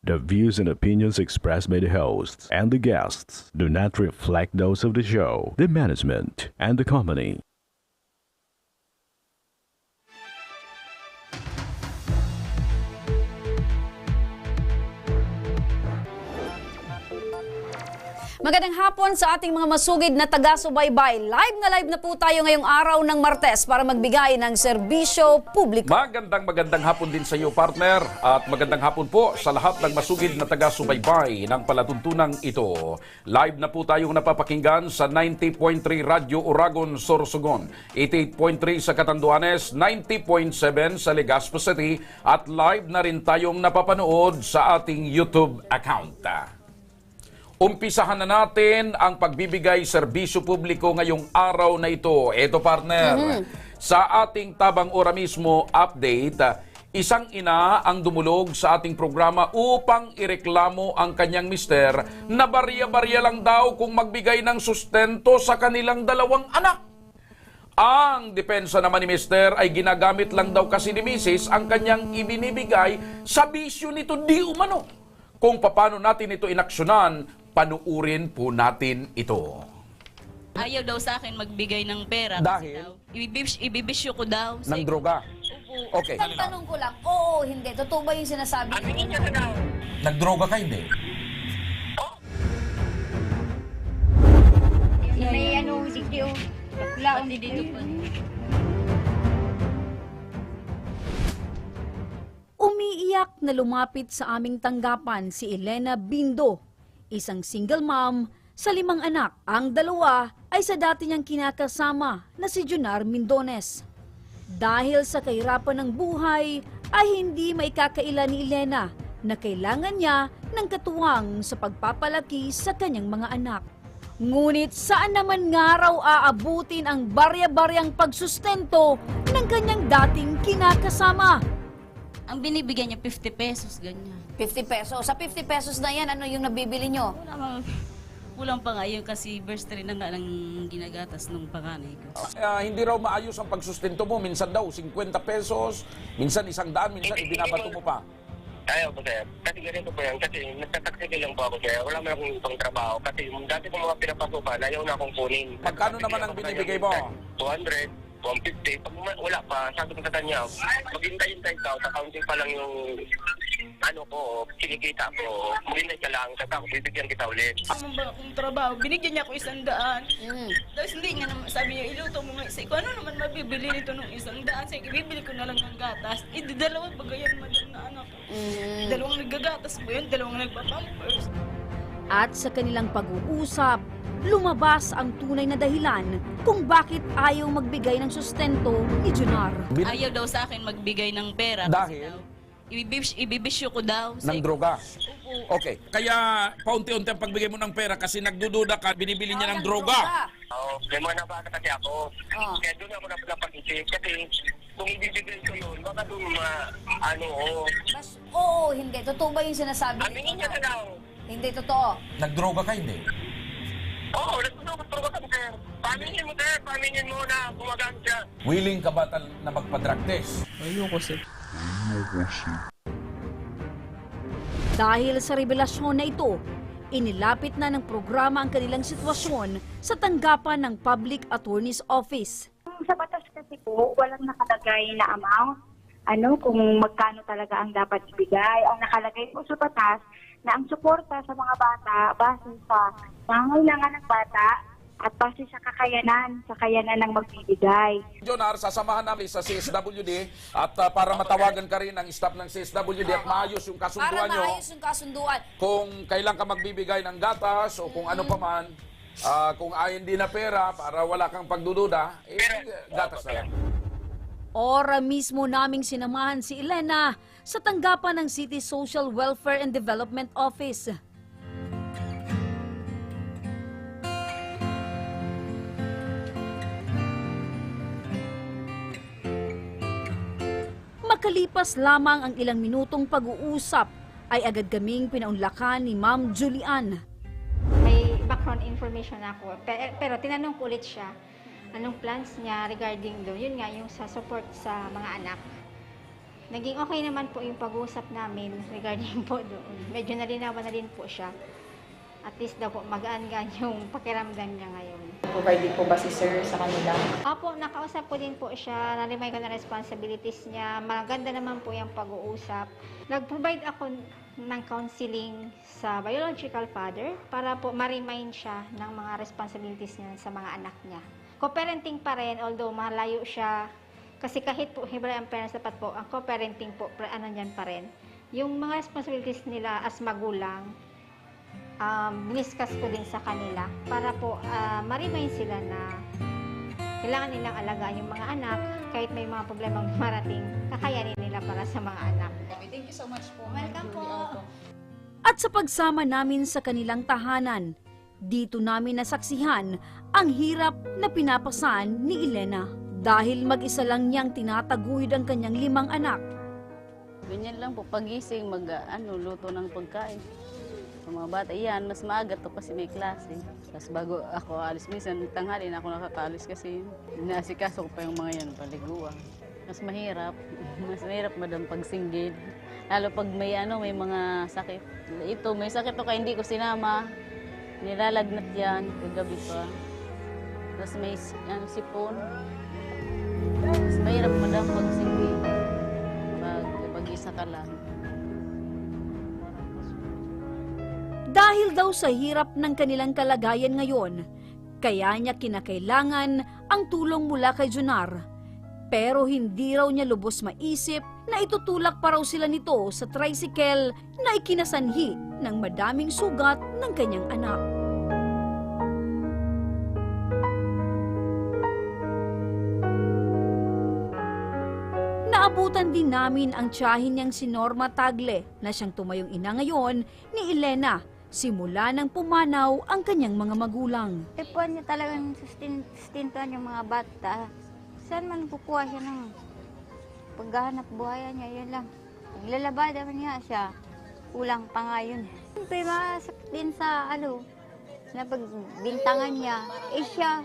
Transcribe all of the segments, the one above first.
The views and opinions expressed by the hosts and the guests do not reflect those of the show, the management, and the company. Magandang hapon sa ating mga masugid na taga-subaybay. Live na po tayo ngayong araw ng Martes para magbigay ng serbisyo publiko. Magandang hapon din sa iyo, partner. At magandang hapon po sa lahat ng masugid na taga-subaybay ng palatuntunang ito. Live na po tayong napapakinggan sa 90.3 Radyo Uragon, Sorsogon, 88.3 sa Catanduanes, 90.7 sa Legazpo City, at live na rin tayong napapanood sa ating YouTube account. Umpisahan na natin ang pagbibigay serbisyo publiko ngayong araw na ito. Ito, partner, sa ating tabang ora mismo update, isang ina ang dumulog sa ating programa upang ireklamo ang kanyang mister na barya-barya lang daw kung magbigay ng sustento sa kanilang dalawang anak. Ang depensa naman ni mister ay ginagamit lang daw kasi ni misis ang kanyang ibinibigay sa bisyo nito di umano. Kung paano natin ito inaksyonan, panuurin po natin ito. Ayaw daw sa akin magbigay ng pera. Dahil? Ibibisyo ko daw. Ng droga. Opo. Okay. Tanong ko lang, oo, hindi. Totoo ba yung sinasabi? Nagdroga ka, hindi? May ano, sikyo. Laon Dito po. Umiiyak na lumapit sa aming tanggapan si Elena Bindo, isang single mom sa 5 anak. Ang dalawa ay sa dati niyang kinakasama na si Junar Mindones. Dahil sa kahirapan ng buhay ay hindi maikakaila ni Elena na kailangan niya ng katuwang sa pagpapalaki sa kanyang mga anak. Ngunit saan naman nga raw aabutin ang barya-baryang pagsustento ng kanyang dating kinakasama? Ang binibigyan niya 50 pesos, ganyan. 50 pesos. Sa 50 pesos na yan, ano yung nabibili nyo? Kulang pa nga yun kasi bursary na nga ng ginagatas ng panganay ko. Hindi raw maayos ang pagsustento mo. Minsan daw 50 pesos, minsan 100, minsan ibinabato mo pa. Ayaw po, sir. Kasi ganito po yan. Kasi nagtataksi lang po ako, sir. Wala man akong ibang trabaho. Kasi dati po mga pinapasukan, ayaw na akong kunin. Magkano naman ang binibigay mo? 200, 150. Pag wala pa, sabi ko sa kanya, maghintay-hintay ka, accounting pa lang yung ano ko, kinikita ko. Maghintay ka lang, saka ako bibigyan kita ulit. Ano ba akong trabaho? Binigyan niya ako 100. Tapos hindi nga naman, sabi niya, iluto mo nga. Sabi ko, ano naman mabibili nito ng 100? Sabi ko, bibili ko na lang ng gatas. Dalawang bagayan madam na anak. Dalawang naggagatas mo yun, dalawang nagpapampers. At sa kanilang pag-uusap, lumabas ang tunay na dahilan kung bakit ayaw magbigay ng sustento ni Junar. Ayaw daw sa akin magbigay ng pera. Dahil? Ibibisyo ko daw. Ng droga. Okay. Kaya paunti-unti ang pagbigay mo ng pera kasi nagdududa ka, binibili niya ng droga. Oo, may mga nabata kasi ako. Oh. Kaya doon ako napag-isip. Kasi kung ibibigay ko yun, baka doon Oo, hindi. Totoo ba yung sinasabi? aminin niya na daw. Hindi totoo. Nagdroga ka, hindi? Oo, nagtutulog ka, sir. Paminin mo, sir. Paminin mo na gumagamit siya. Willing ka ba na magpa-drug test? Dahil sa revelasyon na ito, inilapit na ng programa ang kanilang sitwasyon sa tanggapan ng Public Attorney's Office. Sa batas kasi po, walang nakalagay na amount. Kung magkano talaga ang dapat ibigay. Ang nakalagay po sa batas na ang suporta sa mga bata base sa pangangailangan ng bata at base sa kakayanan ng magbibigay. Jonar, sasamahan namin sa CSWD at para matawagan ka rin ang staff ng CSWD at maayos yung kasunduan Para nyo. maayos yung kasunduan. Kung kailan ka magbibigay ng gatas o kung ano pa man, kung hindi na pera para wala kang pagdududa, gatas na lang. Ora mismo naming sinamahan si Elena sa tanggapan ng City Social Welfare and Development Office. Makalipas lamang ang ilang minutong pag-uusap, ay agad kaming pinaunlakan ni Ma'am Julian. May background information ako. Pero tinanong ko ulit siya, anong plans niya regarding doon. Yun nga, yung sa support sa mga anak. Naging okay naman po yung pag-uusap namin regarding po doon. Medyo nalinawan na din po siya. At least daw po magaan-gaan yung pakiramdam niya ngayon. Provide din po ba si sir sa kanila? Opo, nakausap ko din po siya. Nalimay ko na responsibilities niya. Maganda naman po yung pag-uusap. Nag-provide ako ng counseling sa biological father para po ma-remind siya ng mga responsibilities niya sa mga anak niya. Co-parenting pa rin, although malayo siya. Kasi kahit po hiwalay ang parents, dapat po, ang co-parenting po, nandyan pa rin. Yung mga responsibilities nila as magulang, discuss ko din sa kanila para po ma-remind sila na kailangan nilang alagaan yung mga anak kahit may mga problemang marating, kakayanin nila para sa mga anak. Thank you so much po. Welcome po. At sa pagsama namin sa kanilang tahanan, dito namin nasaksihan ang hirap na pinapasan ni Elena. Dahil mag-isa lang niyang tinataguyod ang kanyang 5 anak. Ganyan lang po, pagising, luto ng pagkain. Sa mga bata, yan, mas maaga to kasi may klase. Tapos bago ako alis, minsan tanghali na ako nakakaalis kasi inaasikaso ko pa yung mga yan, paliguan. Mas mahirap madam pagsinggid. Lalo pag may may sakit. Ito, may sakit to kaya hindi ko sinama. Nilalagnat yan, kagabi pa. Tapos may sipon. Mas mahirap madam pagsinggid. Pag-isa ka lang. Dahil daw sa hirap ng kanilang kalagayan ngayon, kaya niya kinakailangan ang tulong mula kay Junar. Pero hindi raw niya lubos maisip na itutulak pa raw sila nito sa tricycle na ikinasanhi ng madaming sugat ng kanyang anak. Naabutan din namin ang tiyahin niyang si Norma Tagle na siyang tumayong ina ngayon ni Elena simula nang pumanaw ang kanyang mga magulang. Ipuan niya talagang sustintuan yung mga bata. Saan man kukuha siya ng paghahanap buhayan niya, yun lang. Naglalabada man niya siya, kulang pa nga yun. Siyempre masakit din sa na pagbintangan niya. Siya,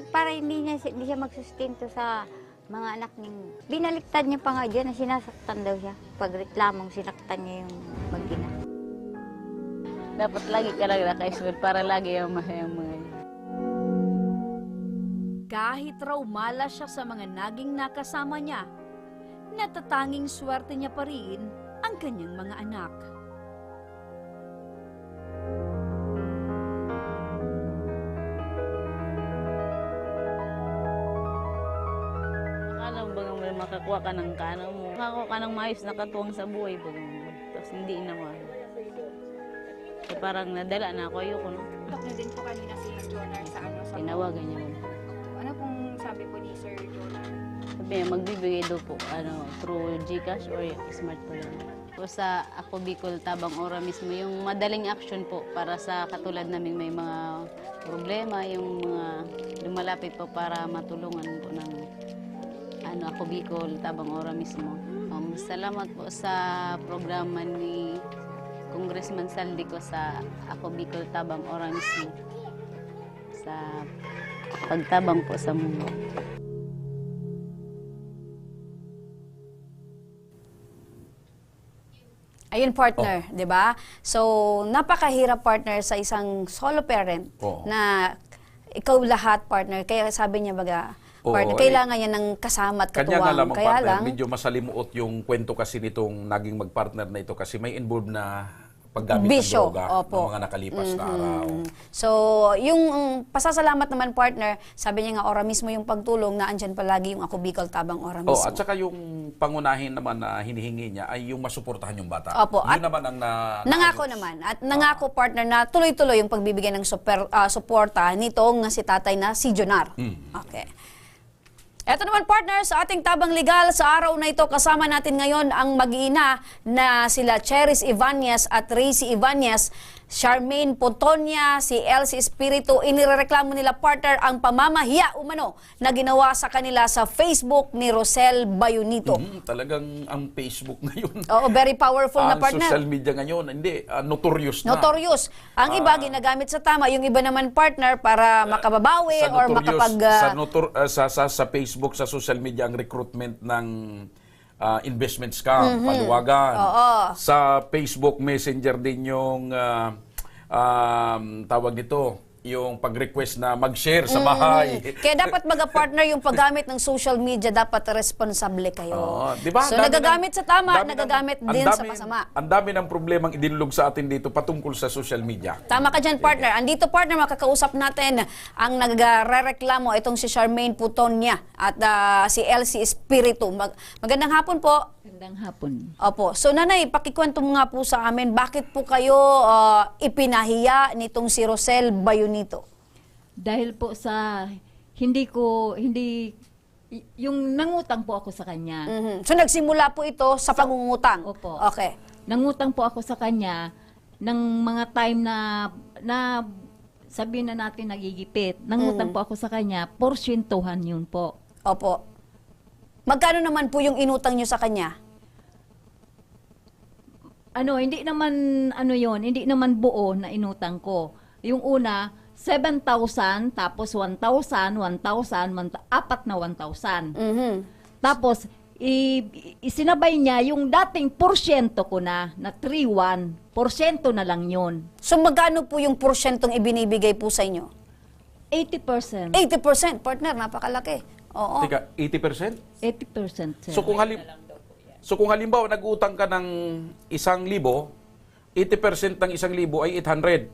para hindi siya magsustinto sa mga anak niya. Binaliktad niya pa nga dyan na sinasaktan daw siya. Pag reklamong sinaktan niya yung mag-ina. Dapat lagi ka lang naka-ismod para lagi yung mga Kahit raw malas siya sa mga naging nakasama niya, natatanging swerte niya pa rin ang kanyang mga anak. Akala mo bagang makakuha ka ng kana mo. Makakuha ka ng maayos na katuwang sa buhay bagang mo. Tapos hindi naman. So, parang nadala na ako, ayoko no. Talk na din po kanina si Jonar sa sa Tinawagan niya mo. Ano pong sabi po ni Sir Jonar? Sabi niya, magbibigay daw po through GCash or Smart po lang. O sa Ako Bicol Tabang Ora mismo, yung madaling action po para sa katulad namin may mga problema, yung mga lumalapit po para matulungan po ng Ako Bicol Tabang Ora mismo. Salamat po sa programa ni Congressman Saldico sa Ako Bicol Tabang Ora mismo. Sa pagtabang po sa mundo. Ayun partner, 'di ba? So, napakahirap partner sa isang solo parent na ikaw lahat partner. Kaya sabi niya baga, partner, kailangan niya ng kasama at katuwang. Kanya nga lamang Kaya partner, lang, medyo masalimuot yung kwento kasi nitong naging magpartner na ito kasi may involved na paggamit bisyo, ng droga opo, ng mga nakalipas na araw. So, yung pasasalamat naman partner, sabi niya nga ora mismo yung pagtulong na andyan palagi yung Ako Bicol Tabang Ora mismo. At saka yung pangunahin naman na hinihingi niya ay yung masuportahan yung bata. Opo, Yun at naman ang nangako naman. At nangako partner na tuloy-tuloy yung pagbibigay ng suporta nitong si tatay na si Jonar. Okay. Eto naman partner, sa ating tabang legal sa araw na ito, kasama natin ngayon ang mag-iina na sila Cheris Ibanez at Racy Ibanez, Charmaine Pontonia, si Elsie Espiritu. Inireklamo nila partner ang pamamahiya umano na ginawa sa kanila sa Facebook ni Rosel Bayonito. Talagang ang Facebook ngayon. Oo, very powerful na Ang partner. social media ngayon, hindi, notorious na. Notorious. Ang iba ginagamit sa tama, yung iba naman partner para makababawi or makapag... sa Facebook, sa social media, ang recruitment ng investment scam, paluwagan. Oo. Sa Facebook Messenger din yung tawag nito, yung pag-request na mag-share sa bahay. Kaya dapat mag-partner yung paggamit ng social media, dapat responsable kayo. Oo, di ba? So, Ang dami nagagamit sa tama at dami nagagamit ang din sa dami- masama. Ang dami ng problemang idinulog sa atin dito patungkol sa social media. Tama ka dyan, partner. Andito, partner, makakausap natin ang nagre-reklamo, itong si Charmaine Putonia at si Elsie Espiritu. Magandang hapon po. Magandang hapon. Opo. So, nanay, pakikwento mo nga po sa amin, bakit po kayo ipinahiya nitong si Rosel Bayonito? Dahil po sa yung nangutang po ako sa kanya. So, nagsimula po ito sa pangungutang? Opo. Okay. Nangutang po ako sa kanya ng mga time na sabihin na natin nagigipit. Nangutang po ako sa kanya, porsyentuhan yun po. Opo. Magkano naman po yung inutang nyo sa kanya? Hindi naman buo na inutang ko. Yung una, 7,000, tapos 1,000, 1,000, apat na 1,000. Tapos, isinabay niya yung dating porsyento ko na 3,1, porsyento na lang yun. So, magkano po yung porsyentong ibinibigay po sa inyo? 80%. 80%, partner, napakalaki. Oo. Teka, 80%? 80%, sir. So kung halimbawa nag-utang ka ng 1,000, 80% ng 1,000 ay 800.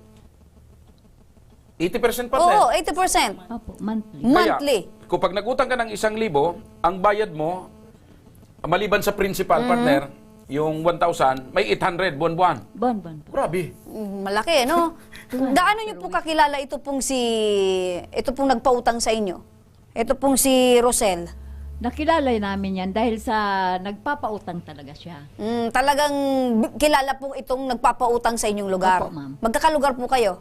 80% pa Oo, 80%. Opo, monthly. Monthly. Kaya, kung pag nag-utang ka ng 1,000, ang bayad mo, maliban sa principal partner, yung 1,000, may 800 buwan-buwan. Buwan-buwan. Grabe. Malaki, no? Gaano nyo po kakilala ito pong nagpautang sa inyo? Ito pong si Rosel. Nakilala namin yan dahil sa nagpapautang talaga siya. Talagang kilala po itong nagpapautang sa inyong lugar. Opo, ma'am. Magkakalugar po kayo?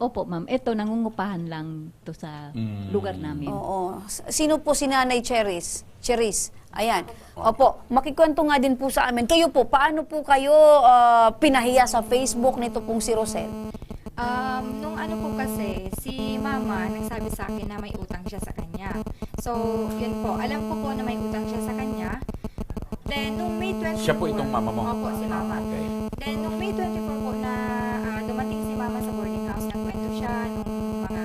Opo, ma'am. Ito, nangungupahan lang to sa lugar namin. Oo. Sino po si Nanay Cheris? Ayan. Opo, makikwento nga din po sa amin. Kayo po, paano po kayo pinahiya sa Facebook nito pong si Rosel? Nung ano po kasi, si mama nagsabi sa akin na may utang siya sa kanya. So, yun po. Alam ko po na may utang siya sa kanya. Then, nung May 24... Siya po itong mama mo? Opo, si mama. Okay. Then, nung May 24 po na dumating si mama sa boarding house, nagkwento siya nung mga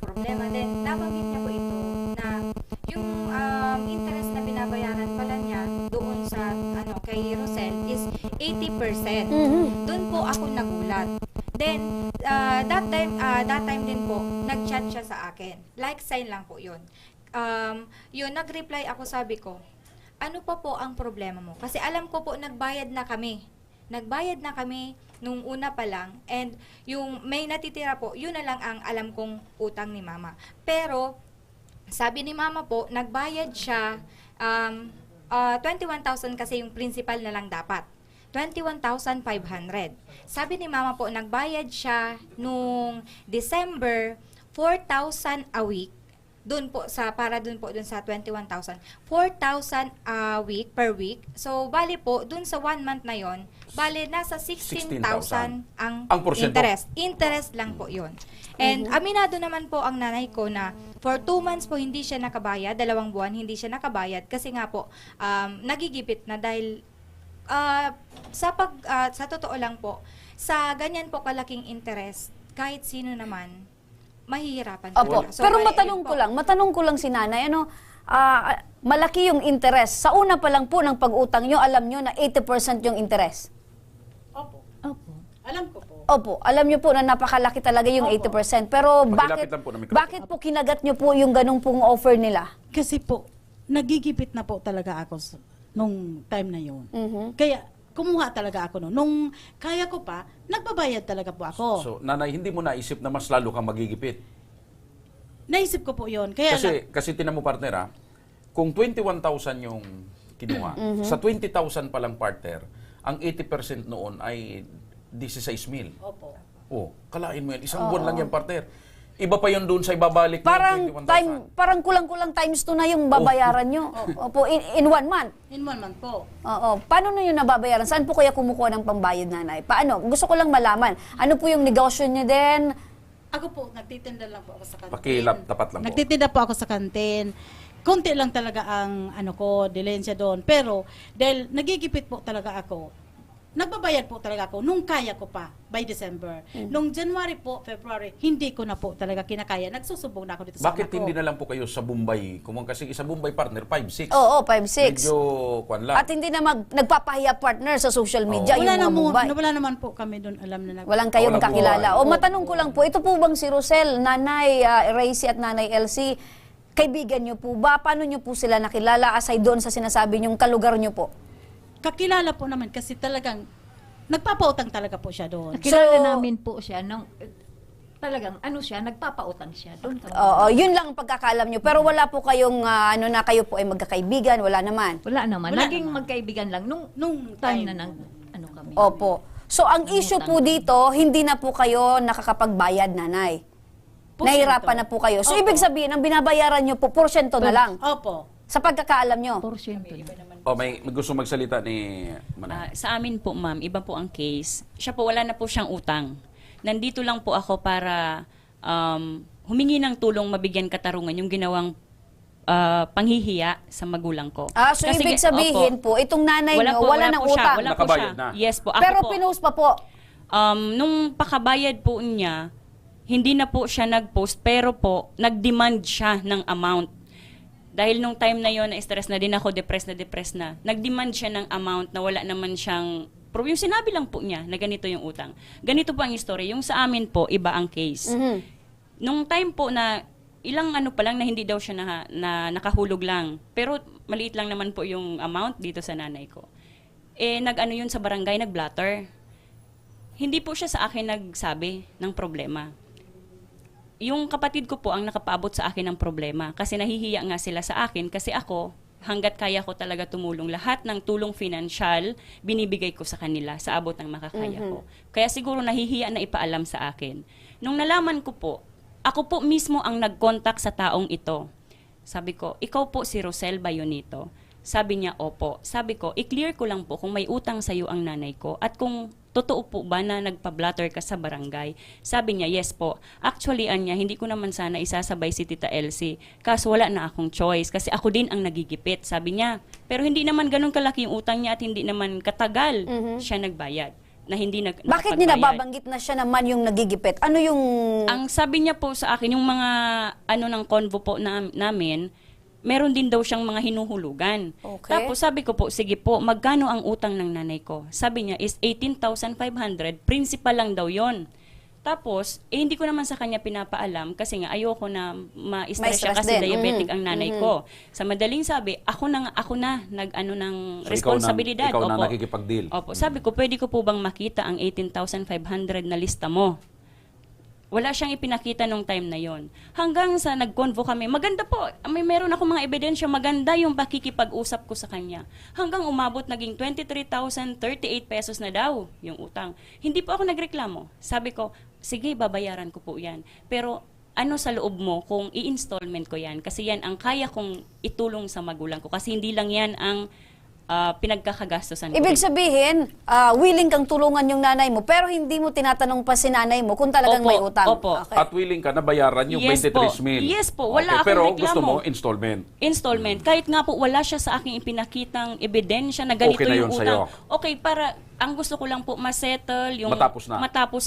problema. Then, nabanggit niya po ito na yung interest na binabayaran pala niya doon sa kay Rosel is 80%. Doon po ako nagulat. Then, that time din po, nag-chat siya sa akin. Like sign lang po yun. Nag-reply ako, sabi ko, ano pa po ang problema mo? Kasi alam ko po, nagbayad na kami. Nagbayad na kami nung una pa lang. And yung may natitira po, yun na lang ang alam kong utang ni mama. Pero, sabi ni mama po, nagbayad siya, 21,000 kasi yung principal na lang dapat. 21,500. Sabi ni mama po, nagbayad siya nung December 4,000 a week. Doon po sa 21,000. 4,000 a week per week. So bali po dun sa 1 month na yon, bali nasa 16,000 ang porsyento. Interest lang po 'yon. And aminado naman po ang nanay ko na for 2 months po hindi siya nakabayad, 2 buwan hindi siya nakabayad kasi nga po nagigipit na dahil sa totoo lang po, sa ganyan po kalaking interest, kahit sino naman, mahihirapan po. Opo. So, Pero bali, matanong ko lang si Nanay, malaki yung interest. Sa una pa lang po ng pag-utang nyo, alam nyo na 80% yung interest. Opo. alam ko po. Opo, alam nyo po na napakalaki talaga yung 80%. Pero Pakilapit lang po ng microphone. bakit po kinagat nyo po yung ganung pong offer nila? Kasi po, nagigipit na po talaga ako nung time na yun. Kaya, kumuha talaga ako noon. Nung kaya ko pa, nagbabayad talaga po ako. So, nanay, hindi mo naisip na mas lalo kang magigipit? Naisip ko po yun. Kaya Kasi tinan mo, partner, kung 21,000 yung kinuha, sa 20,000 palang partner, ang 80% noon ay 16,000. Opo. Oh, kalain mo yan. Isang buwan lang yan, partner. Iba pa yun doon sa ibabalik Parang ng 21,000. parang kulang-kulang times 2 na yung babayaran nyo. Opo, in 1 month. In 1 month po. Oo. Paano na yun nababayaran? Saan po kaya kumukuha ng pambayad, Nanay? Paano? Gusto ko lang malaman. Ano po yung negosyo nyo din? Ako po, nagtitinda lang po ako sa kantin. Pakilap, tapat lang po. Nagtitinda po ako sa kantin. konti lang talaga ang dilensya doon. Pero dahil nagigipit po talaga ako, nagbabayad po talaga ako nung kaya ko pa by December. Nung January po, February, hindi ko na po talaga kinakaya. Nagsusubong na ako dito sa Bakit anak ko. hindi na lang po kayo sa Bombay? Kasi sa Bombay partner, 5-6. Oo, 5-6. Medyo kwan lang. At hindi na nagpapahiya partner sa social media, yung mga Mumbai. Wala naman po kami doon, alam na Walang kayong Walang kakilala. buhay. O matanong ko lang po, ito po bang si Rosel, Nanay Racy at Nanay Elsie, kaibigan niyo po ba? Paano niyo po sila nakilala aside doon sa sinasabi niyong kalugar niyo po? Kakilala po naman kasi talagang nagpapautang talaga po siya doon. Kilala namin po siya nung talagang nagpapautang siya doon. Oo, yun lang ang pagkakalam nyo. Pero wala po kayong, na kayo po ay magkakaibigan, wala naman. Wala naman. Wala Naging naman. magkaibigan lang nung time na kami. Opo. So, ang issue po dito, hindi na po kayo nakakapagbayad, Nanay. Nahirapan na po kayo. So, Opo. ibig sabihin, ang binabayaran nyo po, porsyento na lang. Opo. Sa pagkakaalam nyo. Porsyento. May gusto magsalita ni Manay. Sa amin po, ma'am, iba po ang case. Siya po, wala na po siyang utang. Nandito lang po ako para humingi ng tulong, mabigyan katarungan yung ginawang panghihiya sa magulang ko. So ibig sabihin po, itong nanay nyo, wala nang po siya, utang. wala po siya. Nakabayad na. Yes po. Ako Pero po, pinost pa po. nung pakabayad po niya, hindi na po siya nag-post, pero po, nag-demand siya ng amount. Dahil nung time na yon, na-stress na din ako, depressed na, nag-demand siya ng amount na wala naman siyang, pero yung sinabi lang po niya na ganito yung utang. Ganito po ang story. Yung sa amin po, iba ang case. Nung time po na, ilang pa lang na hindi daw siya na nakahulog lang. Pero maliit lang naman po yung amount dito sa nanay ko. Yun sa barangay, nag-blatter. Hindi po siya sa akin nagsabi ng problema. Yung kapatid ko po ang nakapaabot sa akin ng problema kasi nahihiya nga sila sa akin kasi ako, hanggat kaya ko talaga tumulong, lahat ng tulong financial, binibigay ko sa kanila sa abot ng makakaya ko. Kaya siguro nahihiya na ipaalam sa akin. Nung nalaman ko po, ako po mismo ang nag-contact sa taong ito. Sabi ko, ikaw po si Rosel Bayonito. Sabi niya, opo. Sabi ko, i-clear ko lang po kung may utang sa iyo ang nanay ko at kung totoo po ba na nagpa-blatter ka sa barangay? Sabi niya, yes po. Actually, hindi ko naman sana isasabay si Tita Elsie. Kaso wala na akong choice kasi ako din ang nagigipit. Sabi niya, pero hindi naman ganun kalaki yung utang niya at hindi naman katagal siya nagbayad. Na hindi Bakit ninababanggit na siya naman yung nagigipit? Ano yung... Ang sabi niya po sa akin, yung mga ng convo po namin, meron din daw siyang mga hinuhulugan. Okay. Tapos sabi ko po, sige po, magkano ang utang ng nanay ko? Sabi niya is 18,500, principal lang daw yon. Tapos, hindi ko naman sa kanya pinapaalam kasi nga ayoko na ma-stress siya kasi din. diabetic ang nanay ko. Sa madaling sabi, ako na ng responsibilidad. Ikaw na nakikipag-deal. Opo. Sabi ko, pwede ko po bang makita ang 18,500 na lista mo? Wala siyang ipinakita nung time na yon. Hanggang sa nag-convo kami, maganda po, meron ako mga ebidensya, maganda yung pakikipag-usap ko sa kanya. Hanggang umabot, naging 23,038 pesos na daw yung utang. Hindi po ako nagreklamo. Sabi ko, sige, babayaran ko po yan. Pero ano sa loob mo kung i-installment ko yan? Kasi yan ang kaya kong itulong sa magulang ko. Kasi hindi lang yan ang pinagkakagastosan ko. Ibig sabihin, willing kang tulungan yung nanay mo, pero hindi mo tinatanong pa si nanay mo kung talagang may utang. Opo. Okay. At willing ka na bayaran yung Yes 23 mil. Yes po. Wala akong pero reklamo. gusto mo installment. Installment. Kahit nga po wala siya sa aking ipinakitang ebidensya na ganito Okay na yung yun utang. sa'yo. Okay, para ang gusto ko lang po masettle yung Matapos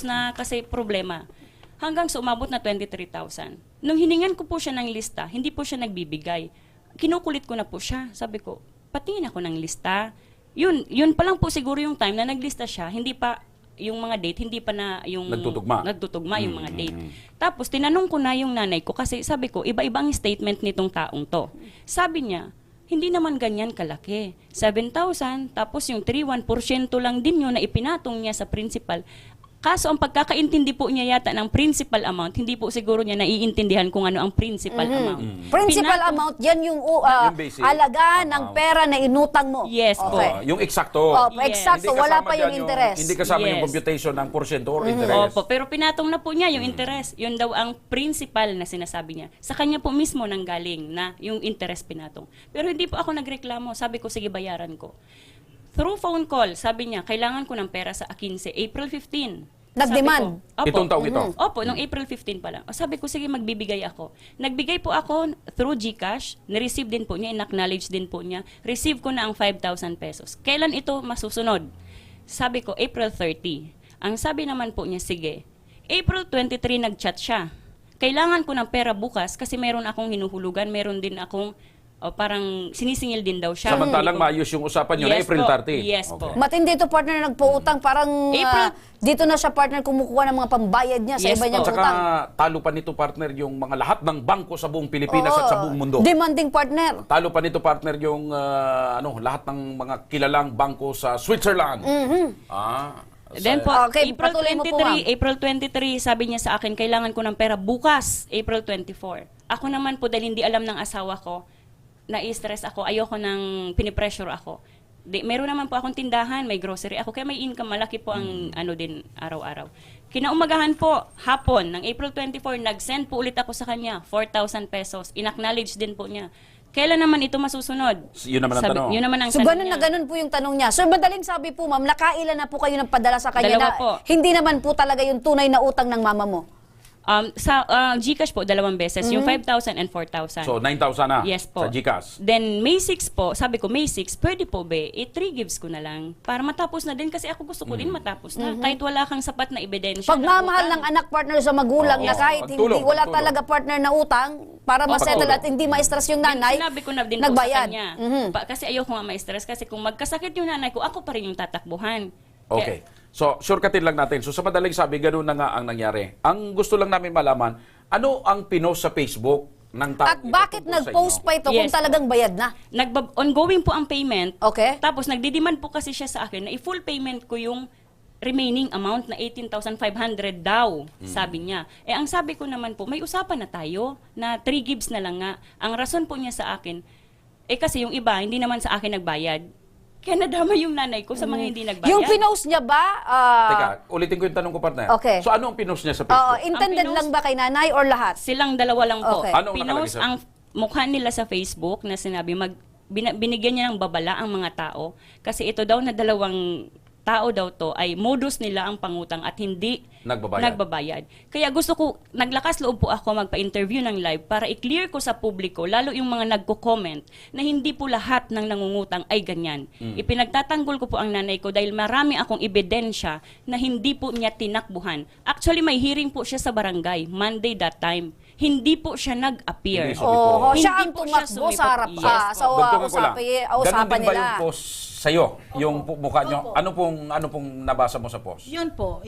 na. kasi problema. Hanggang sa umabot na 23,000. Nung hiningan ko po siya ng lista, hindi po siya nagbibigay. Kinukulit ko na po siya. Sabi ko, patingin ako ng lista. Yun pa lang po siguro yung time na naglista siya, hindi pa yung mga date, hindi pa na yung nagtutugma yung mga date. Tapos tinanong ko na yung nanay ko kasi sabi ko, iba-iba ang statement nitong taong to. Sabi niya, hindi naman ganyan kalaki. 7,000, tapos yung 3,1% lang din yun na ipinatong niya sa principal. Kaso ang pagkakaintindi po niya yata ng principal amount, hindi po siguro niya naiintindihan kung ano ang principal amount. Principal amount, yan yung alaga ng pera na inutang mo. Yes po. Yung eksakto. Eksakto, wala pa yung interest. Hindi kasama yung computation ng porsyento or interest. Opo, pero pinatong na po niya yung interest. Yun daw ang principal na sinasabi niya. Sa kanya po mismo nanggaling na yung interest pinatong. Pero hindi po ako nagreklamo. Sabi ko, sige, bayaran ko. Through phone call, sabi niya, kailangan ko ng pera sa 15, April 15. Nag-demand? Sabi ko, opo. Itong taong ito? Opo, nung April 15 pa lang. Sabi ko, sige, magbibigay ako. Nagbigay po ako through GCash. Ni-receive din po niya, in-acknowledge din po niya. Receive ko na ang 5,000 pesos. Kailan ito masusunod? Sabi ko, April 30. Ang sabi naman po niya, sige. April 23, nag-chat siya. Kailangan ko ng pera bukas kasi meron akong hinuhulugan, meron din akong parang sinisingil din daw siya. Samantalang maayos yung usapan nyo na Yes April po. 30. Yes po. Matindi ito, partner, na nagpautang. Parang dito na siya, partner, kumukuha ng mga pambayad niya sa Yes iba niyang At saka utang. talo pa nito, partner, yung mga lahat ng bangko sa buong Pilipinas Oo. at sa buong mundo. Demanding, partner. Talo pa nito, partner, yung lahat ng mga kilalang bangko sa Switzerland. Then po, Okay, April patuloy mo po, ma'am. 23, April 23, sabi niya sa akin, kailangan ko ng pera bukas, April 24. Ako naman po, dahil hindi alam ng asawa ko, na-stress ako, ayoko nang pinipressure ako. Meron naman po akong tindahan, may grocery ako, kaya may income, malaki po ang din araw-araw. Kinaumagahan po, hapon, ng April 24, nag-send po ulit ako sa kanya, 4,000 pesos. In-acknowledge din po niya. Kailan naman ito masusunod? Yun naman ang tanong. Yun naman ang So, tanong ganun niya. na ganun po yung tanong niya. So, madaling sabi po, ma'am, nakailan na po kayo ng padala sa kanya Dalawa na po. hindi naman po talaga yung tunay na utang ng mama mo? Sa GCash po, 2 beses. Yung 5,000 and 4,000. So, 9,000 na Yes po. sa GCash. Then, May 6 po, sabi ko, May 6, pwede po ba, 3 gives ko na lang. Para matapos na din, kasi ako gusto ko din matapos na. Kahit wala kang sapat na ebidensya. Pagmamahal na ng anak, partner, sa magulang na kahit Pagtulong, hindi wala pagtulong. talaga partner na utang para ma-settle at hindi ma-stress yung nanay, Sinabi ko na din po sa nagbayad. kanya. Kasi ayoko nga ma-stress. Kasi kung magkasakit yung nanay ko, ako pa rin yung tatakbuhan. Okay. So, shortcutin lang natin. So, sa madaling sabi, ganoon na nga ang nangyari. Ang gusto lang namin malaman, ano ang pinost sa Facebook ng tao? At bakit nag-post pa ito kung Yes, talagang bayad na? Ongoing po ang payment. Okay. Tapos nagdidemand po kasi siya sa akin na i-full payment ko yung remaining amount na 18,500 daw, sabi niya. Ang sabi ko naman po, may usapan na tayo na 3 gives na lang nga. Ang rason po niya sa akin, kasi yung iba, hindi naman sa akin nagbayad. Kaya nadama yung nanay ko sa mga hindi nagbayad. Yung pinost niya ba? Teka, ulitin ko yung tanong ko, partner. Okay. So, ano ang pinost niya sa Facebook? Intended Ang lang ba kay nanay or lahat? Silang dalawa lang po. Okay. Ano ang nakalagay Pinost sa- ang mukha nila sa Facebook na sinabi, binigyan niya ng babala ang mga tao kasi ito daw na dalawang tao daw to ay modus nila ang pangutang at hindi nagbabayad. Kaya gusto ko, naglakas loob po ako magpa-interview ng live para i-clear ko sa publiko, lalo yung mga nagko-comment, na hindi po lahat ng nangungutang ay ganyan. Ipinagtatanggol ko po ang nanay ko dahil marami akong ebidensya na hindi po niya tinakbuhan. Actually, may hearing po siya sa barangay, Monday that time. Hindi po siya nag-appear. Oo, siya ang Hindi po siya tumakbo sumipot. sa harap Yes po. sa Dugtungan ko lang. usapan Ganun din ba nila. yung post sa'yo? Yung mukha nyo? Ano pong nabasa mo sa post? Yun po,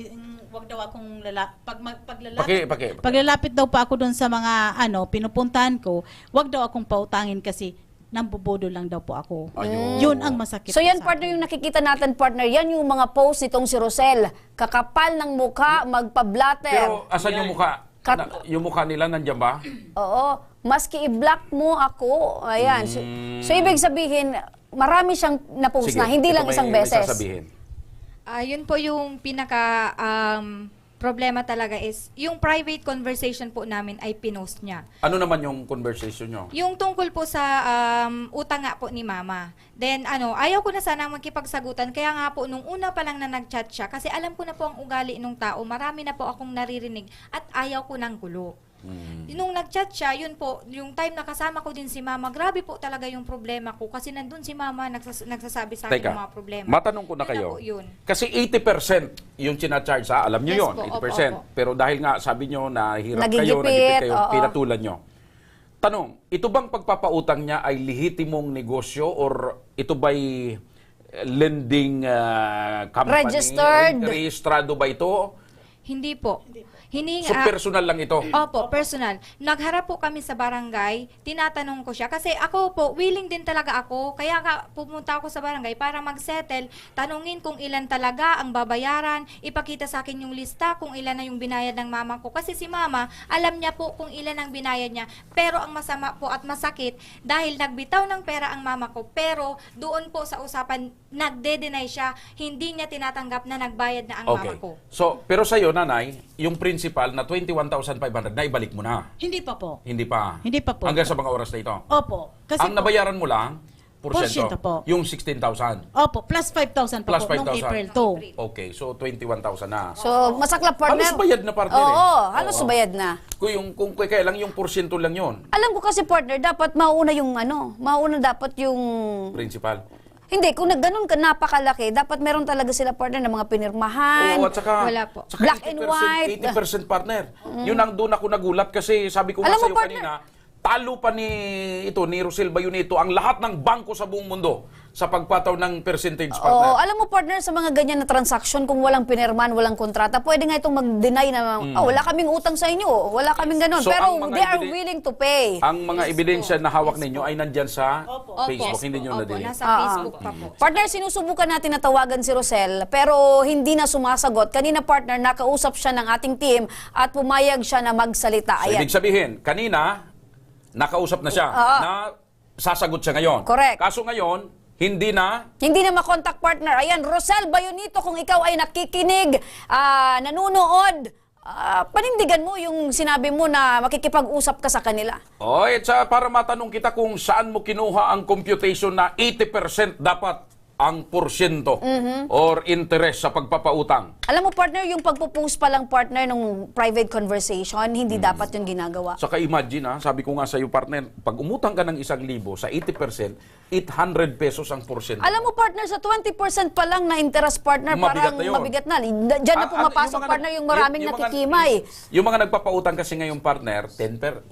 wag daw akong paglalapit. Paki. Paglalapit daw pa ako doon sa mga pinupuntahan ko, wag daw akong pautangin kasi nambobodo lang daw po ako. Ayun. Yun ang masakit. So po yan, sa partner, yung nakikita natin, partner, yan yung mga post nitong si Rosel. Kakapal ng mukha, magpa-blatter. Pero asan yung mukha? Yung mukha nila nandiyan ba? Oo. Maski i-block mo ako, ayan. So ibig sabihin, marami siyang na-post na, hindi lang isang beses. Yun po yung pinaka problema talaga is, yung private conversation po namin ay pinost niya. Ano naman yung conversation nyo? Yung tungkol po sa utang nga po ni mama. Then ayaw ko na sana makipagsagutan. Kaya nga po, nung una pa lang na nag-chat siya, kasi alam ko na po ang ugali ng tao, marami na po akong naririnig at ayaw ko ng gulo. Nung nag-chat siya, yun po, yung time na kasama ko din si mama, grabe po talaga yung problema ko. Kasi nandun si mama, nagsasabi sa akin ng mga problema. Matanong ko na Yun kayo. po yun. Kasi 80% yung sinacharge alam nyo Yes yun, po, 80%. opo. Pero dahil nga sabi nyo na hirap Nagigipit, nagigipit kayo, oo. pinatulan nyo. Tanong, ito bang pagpapautang niya ay lehitimong negosyo or ito ba'y lending company? Registered. Rehistrado ba ito? Hindi po. So personal lang ito? Opo, personal. Nagharap po kami sa barangay, tinatanong ko siya. Kasi ako po, willing din talaga ako. Kaya pumunta ako sa barangay para mag-settle. Tanungin kung ilan talaga ang babayaran. Ipakita sa akin yung lista kung ilan na yung binayad ng mama ko. Kasi si mama, alam niya po kung ilan ang binayad niya. Pero ang masama po at masakit, dahil nagbitaw ng pera ang mama ko, pero doon po sa usapan, nagde-deny siya. Hindi niya tinatanggap na nagbayad na ang mama ko. So, pero sa'yo, nanay, yung principal na 21,500 na ibalik mo na. Hindi pa po. Hindi pa. Hindi pa po. Hanggang sa mga oras na ito. Opo. Kasi Ang nabayaran mo lang, Porsyento po. Yung 16,000. Opo, plus 5,000 pa Plus po nung 5,000. April 2. Okay, so 21,000 na. So, masaklap partner. Halos bayad na partner Oo, eh. halos Oo. bayad na. Kung kaya lang yung porsyento lang yon. Alam ko kasi partner, dapat mauna yung mauna dapat yung... Principal. Hindi, kung ganun ka napakalaki, dapat meron talaga sila partner ng mga pinirmahan. Oo, at saka, Wala po. saka Black and white. 80% partner. Yun ang doon ako nagulat kasi sabi ko nga Alam mo, sa'yo partner, kanina, talo pa ni Rosel Bayonito ang lahat ng bangko sa buong mundo sa pagpataw ng percentage Oo, partner. alam mo partner, sa mga ganyan na transaction, kung walang pinirman, walang kontrata, pwede nga itong mag-deny na, wala kaming utang sa inyo, wala kaming ganun. So, Pero ang mga they are ebiden- willing to pay. Ang mga ebidensya na hawak ninyo ay nandyan sa Facebook, hindi nyo Opo, na-delete. nasa Facebook pa po. Partner, sinusubukan natin na tawagan si Rosel, pero hindi na sumasagot. Kanina partner, nakausap siya ng ating team at pumayag siya na magsalita. So, Ayan. ibig sabihin, kanina, nakausap na siya, na sasagot siya ngayon. Correct. Kaso ngayon, hindi na. Hindi na makontak partner. Ayan, Rosel Bayonito, kung ikaw ay nakikinig, nanonood, panindigan mo yung sinabi mo na makikipag-usap ka sa kanila. O, para matanong kita kung saan mo kinuha ang computation na 80% dapat ang porsyento or interest sa pagpapautang. Alam mo partner, yung pagpo-post pa lang partner ng private conversation, hindi dapat yung ginagawa. Saka imagine sabi ko nga sa iyo partner, pag umutang ka ng 1,000 sa 80%, 800 pesos ang porsyento. Alam mo partner, sa 20% pa lang na interest partner, Mabigat parang na yun. mabigat na. Diyan na pumapasok partner yung maraming nakikimay. Yung mga nagpapautang kasi ngayon partner, 5%.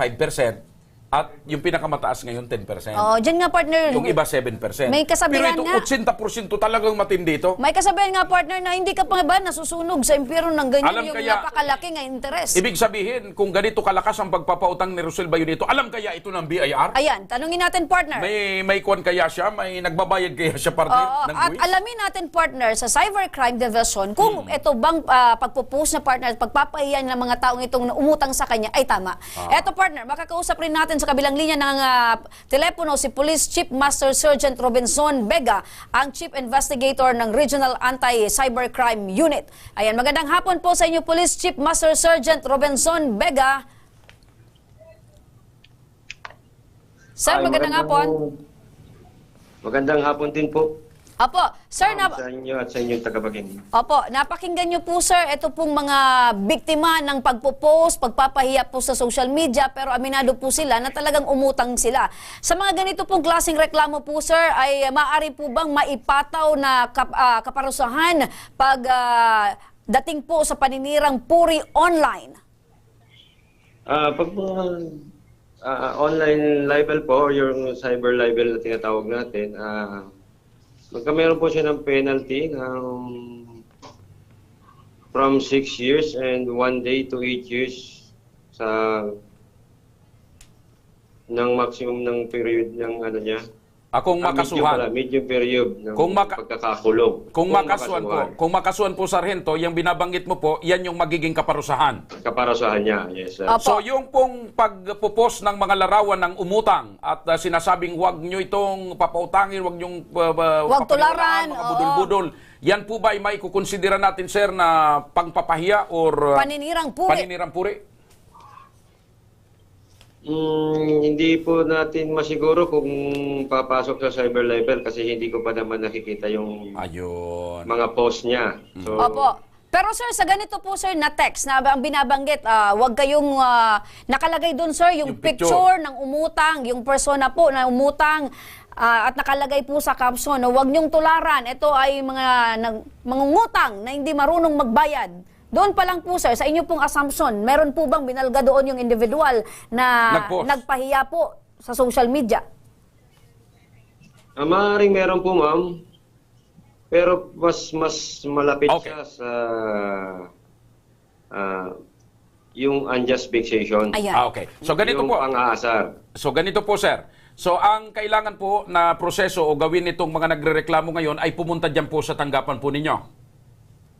At yung pinakamataas ngayon, 10%. Oo, dyan nga partner. Yung iba, 7%. May kasabihan Pero nga. ito, 80% talagang matindi ito. May kasabihan nga partner na hindi ka pa ba nasusunog sa impyerno ng ganyan Alam yung kaya- napakalaki nga interest. Ibig sabihin, kung ganito kalakas ang pagpapautang ni Rosel Bayonito, alam kaya ito ng BIR? Ayan, tanungin natin partner. May kwan kaya siya? May nagbabayad kaya siya partner Oo, ng at buwis? alamin natin partner sa Cybercrime Division kung ito bang pagpo-post na partner at pagpapahiyan ng mga taong itong umutang sa kanya ay tama. Eto partner, makakausap rin natin sa kabilang linya ng telepono si Police Chief Master Sergeant Robinson Vega, ang Chief Investigator ng Regional Anti-Cybercrime Unit. Ayan, magandang hapon po sa inyo Police Chief Master Sergeant Robinson Vega. Sir, magandang hapon. Magandang hapon din po. Opo, sir, Sa inyo at sa inyong tagapagin. Opo, napakinggan niyo po sir, ito pong mga biktima ng pagpo-post, pagpapahiya po sa social media, pero aminado po sila na talagang umutang sila. Sa mga ganito pong klaseng reklamo po sir, ay maaari po bang maipataw na kaparusahan pag dating po sa paninirang puri online? Pag online libel po, or yung cyber libel na tinatawag natin, meron po siya ng penalty ng from 6 years and 1 day to 8 years sa ng maximum ng period ng ano niya. Kung makasuhan. Medium period ng Kung pagkakakulong. Kung makasuhan po sarhento, yung binabanggit mo po, yan yung magiging kaparusahan. Kaparusahan niya, yes sir. So yung pong pagpupos ng mga larawan ng umutang at sinasabing wag nyo itong papautangin, wag nyong Wag tularan, mga budol-budol, yan po ba ay may kukonsidera natin sir na pangpapahiya or paninirang puri? paninirang puri? Hindi po natin masiguro kung papasok sa cyber libel kasi hindi ko pa naman nakikita yung mga post niya. So, Opo. Pero sir, sa ganito po sir na text na ang binabanggit, wag kayong nakalagay doon sir yung picture ng umutang, yung persona po na umutang at nakalagay po sa caption na wag niyong tularan. Ito ay mga mangungutang na hindi marunong magbayad. Doon pa lang po sir, sa inyo pong assumption, meron po bang binalga doon yung individual na nagpahiya po sa social media? Maaaring meron po ma'am, pero mas malapit siya sa yung unjust vexation. Okay. So ganito yung po. Pang-aasar. So ganito po sir. So ang kailangan po na proseso o gawin nitong mga nagrereklamo ngayon ay pumunta diyan po sa tanggapan po ninyo.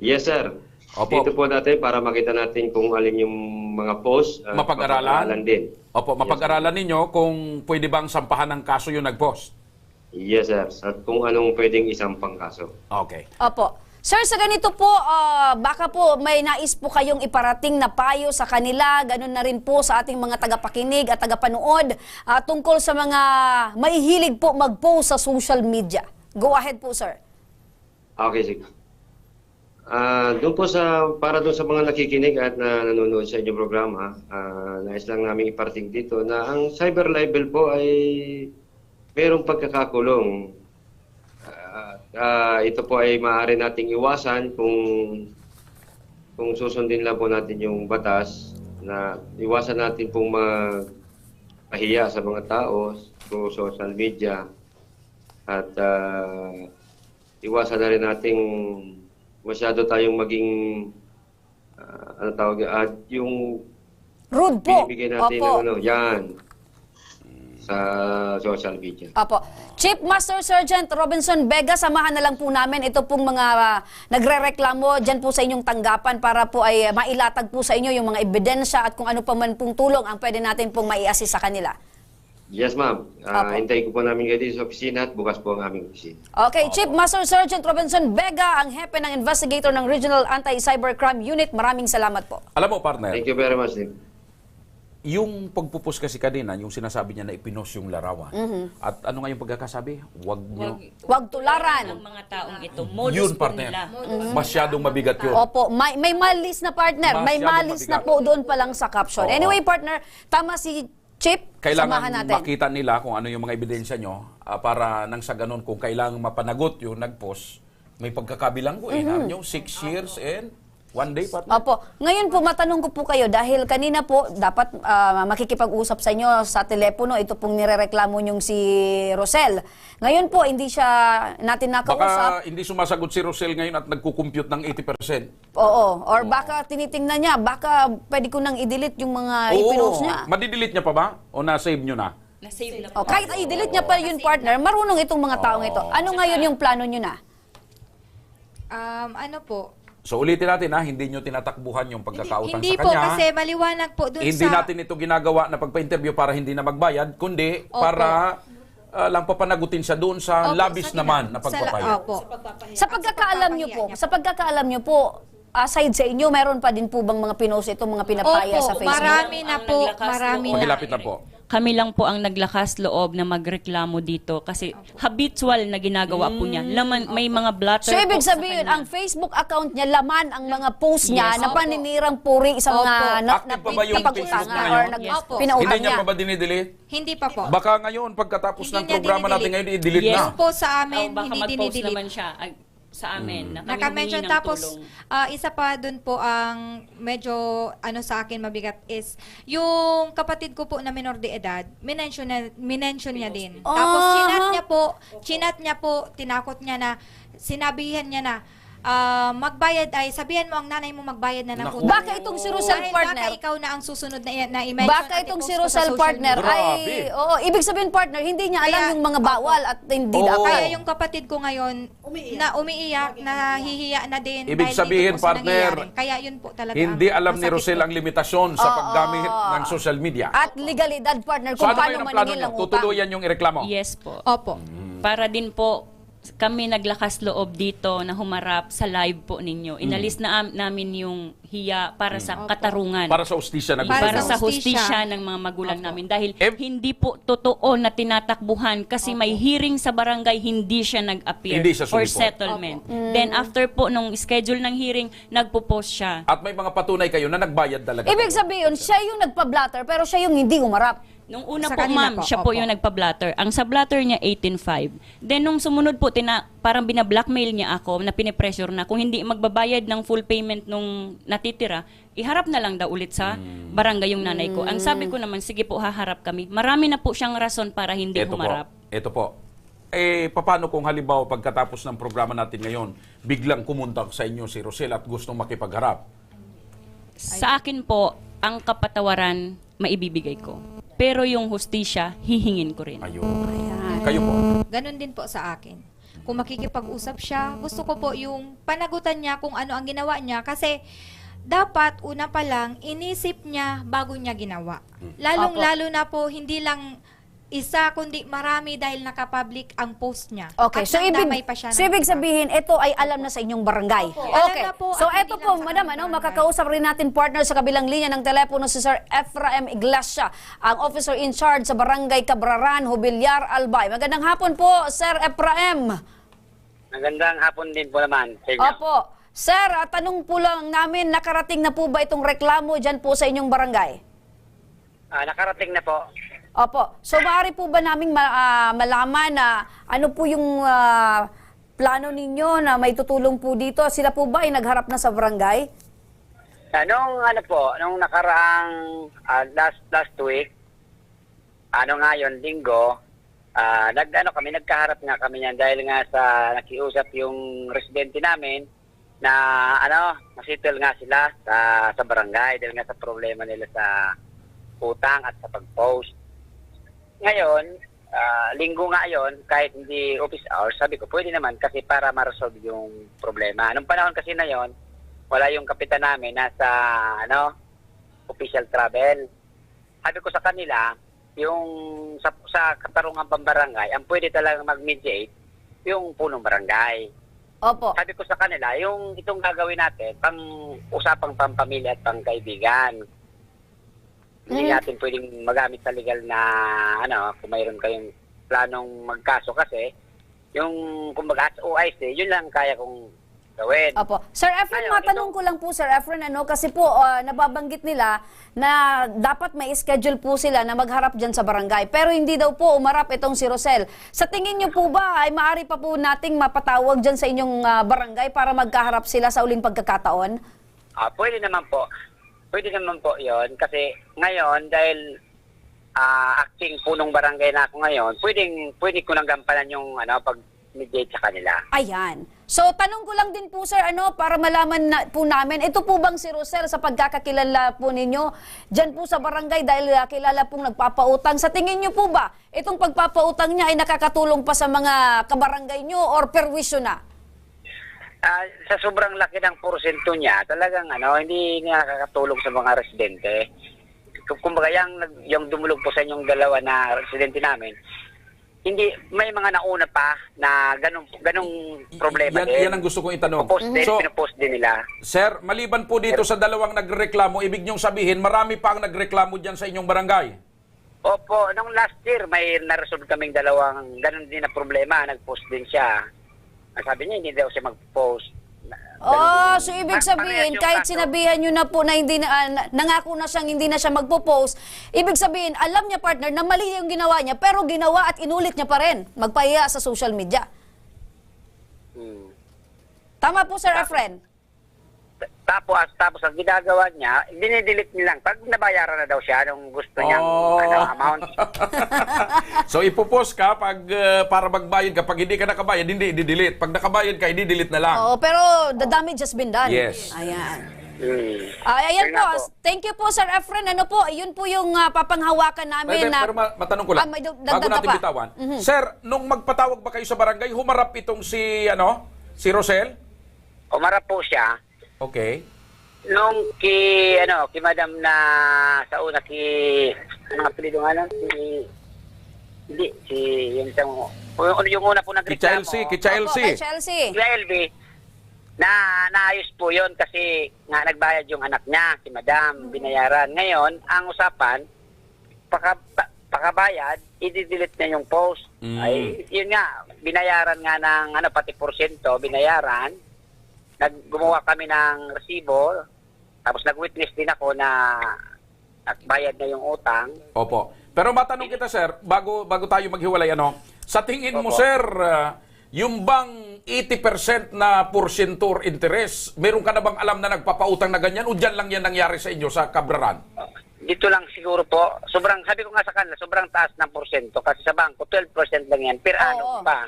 Yes sir. Opo. Dito po natin para makita natin kung alin yung mga post. Mapag-aralan din. Opo, mapag-aralan ninyo kung pwede bang sampahan ng kaso yung nag-post. Yes sir. At kung anong pwedeng isampang kaso. Okay. Opo. Sir, sa ganito po, baka po may nais po kayong iparating na payo sa kanila, ganun na rin po sa ating mga tagapakinig at tagapanood tungkol sa mga mahihilig po mag-post sa social media. Go ahead po, sir. Okay, sige. Para doon sa mga nakikinig at nanonood sa inyong programa, nais lang namin iparating dito na ang cyber libel po ay mayroong pagkakakulong. Ito po ay maaari nating iwasan kung susundin lang po natin yung batas, na iwasan natin pong mahiya sa mga tao through social media, at iwasan na rin nating masyado tayong maging yung rude po. binibigay natin ng yan sa social media. Apo. Chief Master Sergeant Robinson Vega, samahan na lang po namin ito pong mga nagrereklamo dyan po sa inyong tanggapan para po ay mailatag po sa inyo yung mga ebidensya at kung ano pa man pong tulong ang pwede natin pong mai-assist sa kanila. Yes, ma'am. Hintayin ko po namin kayo dito sa opisina at bukas po ang aming opisina. Okay, Chief Master Sergeant Robinson Vega, ang hepe ng investigator ng Regional Anti-Cybercrime Unit. Maraming salamat po. Alam mo, partner, Thank you very much, Nick. yung pagpupus kasi kanina, yung sinasabi niya na ipinos yung larawan. At ano nga yung pagkakasabi? Huwag tularan. Ng mga taong ito, modus Yun, po partner. nila. Masyadong mabigat yun. Opo, may malis na partner. May Masyadong malis na mabigat. po doon pa lang sa caption. Oo. Anyway, partner, tama si Chip. Samahan Kailangan natin. makita nila kung ano yung mga ebidensya nyo para nang sa ganun, kung kailangan mapanagot yung nag-post, may pagkakabilanggo. Nyo, 6 years and 1 day, partner. Opo. Ngayon po, matanong ko po kayo, dahil kanina po, dapat makikipag-usap sa inyo sa telepono, ito pong nirereklamo nyong si Rosel. Ngayon po, hindi siya natin nakausap. Baka hindi sumasagot si Rosel ngayon at nagkukompute ng 80%. Oo. Or baka tinitingnan niya, baka pwede ko nang i-delete yung mga ipinost niya. Madidelete niya pa ba? O na-save nyo na? Na-save na O, po. kahit i-delete niya pa yun, partner, marunong itong mga taong ito. Ano ngayon yung plano nyo na? Ano po? So ulitin natin hindi nyo tinatakbuhan yung pagkakautang Hindi sa po, kanya. kasi maliwanag po dun Hindi sa... natin ito ginagawa na pagpa-interview para hindi na magbayad, kundi para lang papanagutin siya doon sa labis naman na pagpapayag. Sa pagkakaalam nyo po, aside sa inyo, meron pa din po bang mga pinost itong mga pinapaya sa Facebook? Marami na po, marami na. Pakilapit na po. Kami lang po ang naglakas loob na magreklamo dito kasi habitual na ginagawa po niya. May mga blotter So, ibig po sa sabihin, kanya. ang Facebook account niya, laman ang mga post niya Yes. na paninirang puri sa mga Active pa ba yung Facebook pinapag-utangan na or ngayon? pinautang Hindi niya niya. pa ba dinidelete? Hindi pa po. Baka ngayon, pagkatapos ng Hindi niya programa natin ngayon, i-delete Yes. na. Po sa amin, Baka hindi mag-post dinidelete. naman siya sa amin. Na kami Naka-mention humingi ng tapos tulong. isa pa dun po ang medyo sa akin mabigat is yung kapatid ko po na minor de edad, minention niya din. Tapos chinat niya po, tinakot niya na, sinabihan niya na magbayad sabihan mo ang nanay mo magbayad na ng utang. Baka itong si Rosel, Dahil partner. Baka ikaw na ang susunod na i-mention. Baka itong si Rosel, partner, ay, ibig sabihin, partner, hindi niya alam yung mga bawal at hindi dapat. Kaya yung kapatid ko ngayon, na umiiyak, nahihiya na din. Ibig dahil sabihin, dito po sa partner, nangyayari. Kaya yun po talaga Hindi ang alam ni masakit Rosel po. ang limitasyon sa paggamit ng social media. At legalidad, partner, So kung ano paano ngayon ang plano maningil niyo? ng utang. Tutuluyan yung ireklamo? Yes po. Opo. Para din po kami naglakas loob dito na humarap sa live po ninyo. Inalis na namin yung hiya para sa katarungan. Para sa ustisya na gusto Para niyo. sa hustisya ng mga magulang namin. Dahil hindi po totoo na tinatakbuhan kasi may hearing sa barangay, hindi siya nag-appear Hindi siya for sumipot. settlement. Then after po nung schedule ng hearing, nagpo-post siya. At may mga patunay kayo na nagbayad talaga. Ibig sabihin, siya yung nagpa-blatter, pero siya yung hindi umarap. Nung una Sa po, kanila ma'am, po, siya po opo. yung nagpa-blatter. Ang sa blatter niya, 18.5. Then nung sumunod po, parang binablackmail niya ako na pinipressure na kung hindi magbabayad ng full payment nung natitira, iharap na lang daw ulit sa barangay yung nanay ko. Ang sabi ko naman, sige po, haharap kami. Marami na po siyang rason para hindi humarap. Ito po. Paano kung halimbawa pagkatapos ng programa natin ngayon, biglang kumuntak sa inyo si Rosel at gustong makipagharap? Sa akin po, ang kapatawaran, maibibigay ko. Pero yung hustisya, hihingin ko rin. Ayun. Kayo po. Ganon din po sa akin. Kung makikipag-usap siya, gusto ko po yung panagutan niya kung ano ang ginawa niya kasi dapat una pa lang inisip niya bago niya ginawa. Lalong-lalo na po hindi lang isa kundi marami dahil nakapublic ang post niya. Okay, At so nandamay pa siya ng ibig iba. sabihin, ito ay alam na sa inyong barangay. Opo, alam Okay, na po so at ito hindi po, lang sa madam, kanilang makakausap rin natin partner sa kabilang linya ng telepono si Sir Ephraim Iglesia, ang officer in charge sa Barangay Cabraran, Jubilyar, Albay. Magandang hapon po, Sir Ephraim. Magandang hapon din po naman sa inyo. Opo. Sir, tanong po lang namin, nakarating na po ba itong reklamo dyan po sa inyong barangay? Nakarating na po. Opo. So, maaari po ba naming malaman na ano po yung plano ninyo na may tutulong po dito? Sila po ba ay nagharap na sa barangay? Nung nakaraang last week, ngayon, linggo, nagkaharap nga kami yan dahil nga sa nakiusap yung residente namin na masitol nga sila sa barangay dahil nga sa problema nila sa utang at sa pag-post. Ngayon, linggo nga yon, kahit hindi office hours, sabi ko pwede naman kasi para ma-resolve yung problema. Nung panahon kasi na yon, wala yung kapitan namin nasa official travel. Sabi ko sa kanila, yung sa katarungan pambarangay, ang pwede talagang mag-mediate yung punong barangay. Opo. Sabi ko sa kanila, yung itong gagawin natin, pang usapang pampamilya at pangkaibigan. Hindi natin pwedeng magamit sa legal na kung mayroon kayong planong magkaso kasi yung kumbaga as OIC, yun lang kaya kong gawin. Opo. Sir Efren, matanong ko lang po, Sir Efren, kasi po nababanggit nila na dapat may schedule po sila na magharap dyan sa barangay. Pero hindi daw po umarap itong si Rosel. Sa tingin niyo po ba ay maaari pa po nating mapatawag dyan sa inyong barangay para magkaharap sila sa uling pagkakataon? Pwede naman po. Pwede naman po yon kasi ngayon dahil acting punong barangay na ako ngayon, pwede ko nang gampanan yung pag-mediate sa kanila. Ayan. So, tanong ko lang din po, sir, para malaman po namin, ito po bang si Rosel sa pagkakakilala po ninyo dyan po sa barangay dahil kilala pong nagpapautang? Sa tingin nyo po ba, itong pagpapautang niya ay nakakatulong pa sa mga kabarangay nyo or perwisyo na? Sa sobrang laki ng porsyento niya, talagang hindi nakakatulong sa mga residente. Kumbaga, yung dumulog po sa inyong dalawa na residente namin, hindi, may mga nauna pa na ganong problema din. Yan ang gusto kong itanong. Pinupost din nila. Sir, maliban po dito sa dalawang nagreklamo, ibig niyong sabihin, marami pa ang nagreklamo dyan sa inyong barangay? Opo, nung last year, may naresolve kaming dalawang ganon din na problema. Nag-post din siya. Sabi niya, hindi daw siya mag-post. So ibig sabihin, kahit sinabihan nyo na po na hindi nangako na siyang hindi na siya magpo-post, ibig sabihin, alam niya, partner, na mali yung ginawa niya, pero ginawa at inulit niya pa rin, magpahiya sa social media. Tama po, Sir Efren? Tapos ang ginagawa niya, dinidelete niya lang. Pag nabayaran na daw siya, nung gusto niyang amount. So ipopost ka para magbayad ka. Pag hindi ka nakabayad, hindi i-delete. Pag nakabayad ka, i-delete na lang. Oo, pero the damage has been done. Yes. Ayan. Ayan po. Thank you po, Sir Efren. Yun po yung papanghawakan namin. Pero matanong ko lang, bago natin bitawan. Sir, nung magpatawag ba kayo sa barangay, humarap itong si Rosel? Humarap po siya. Okay. Nung ki madam na sa una ang apelido nga lang, yung una po nagreklamo. Kay Chelsea. Kay LB. Naayos po yun kasi nga nagbayad yung anak niya, si madam, binayaran. Ngayon, ang usapan, pakabayad, i-delete na yung post. Ay, yun nga, binayaran nga ng pati porsyento, binayaran. Gumawa kami ng resibo, tapos nag-witness din ako na nagbayad na yung utang. Opo. Pero matanong kita, sir, bago tayo maghiwalay, sa tingin mo, sir, yung bang 80% na porsyento or interest, meron ka na bang alam na nagpapautang na ganyan o dyan lang yan nangyari sa inyo sa Cabraran? Dito lang siguro po, sabi ko nga sa kanila, sobrang taas ng porsyento kasi sa bangko, 12% lang yan, per annum pa.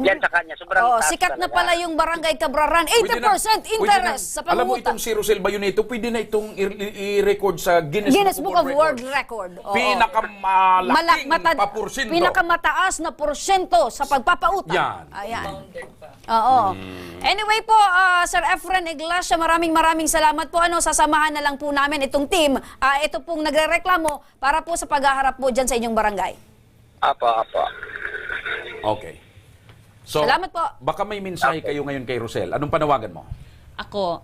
Yan sa kanya, sobrang taas sikat na talaga. pala yung Barangay Cabraran. 80% interest sa Alam mo pangungutang. itong si Rosel Bayonito, pwede na itong i-record sa Guinness Book of World Record. Oo. Pinakamalaking paporsyento. Pinakamataas na porsyento sa pagpapautang. Yan. Ayan. Oo. Anyway po, Sir Efren Iglesia, maraming salamat po. Sasamahan na lang po namin itong team. Ito pong nagrereklamo para po sa paghaharap po dyan sa inyong barangay. Apo. Okay. So, Salamat po. Baka may mensahe kayo ngayon kay Rosel. Anong panawagan mo? Ako,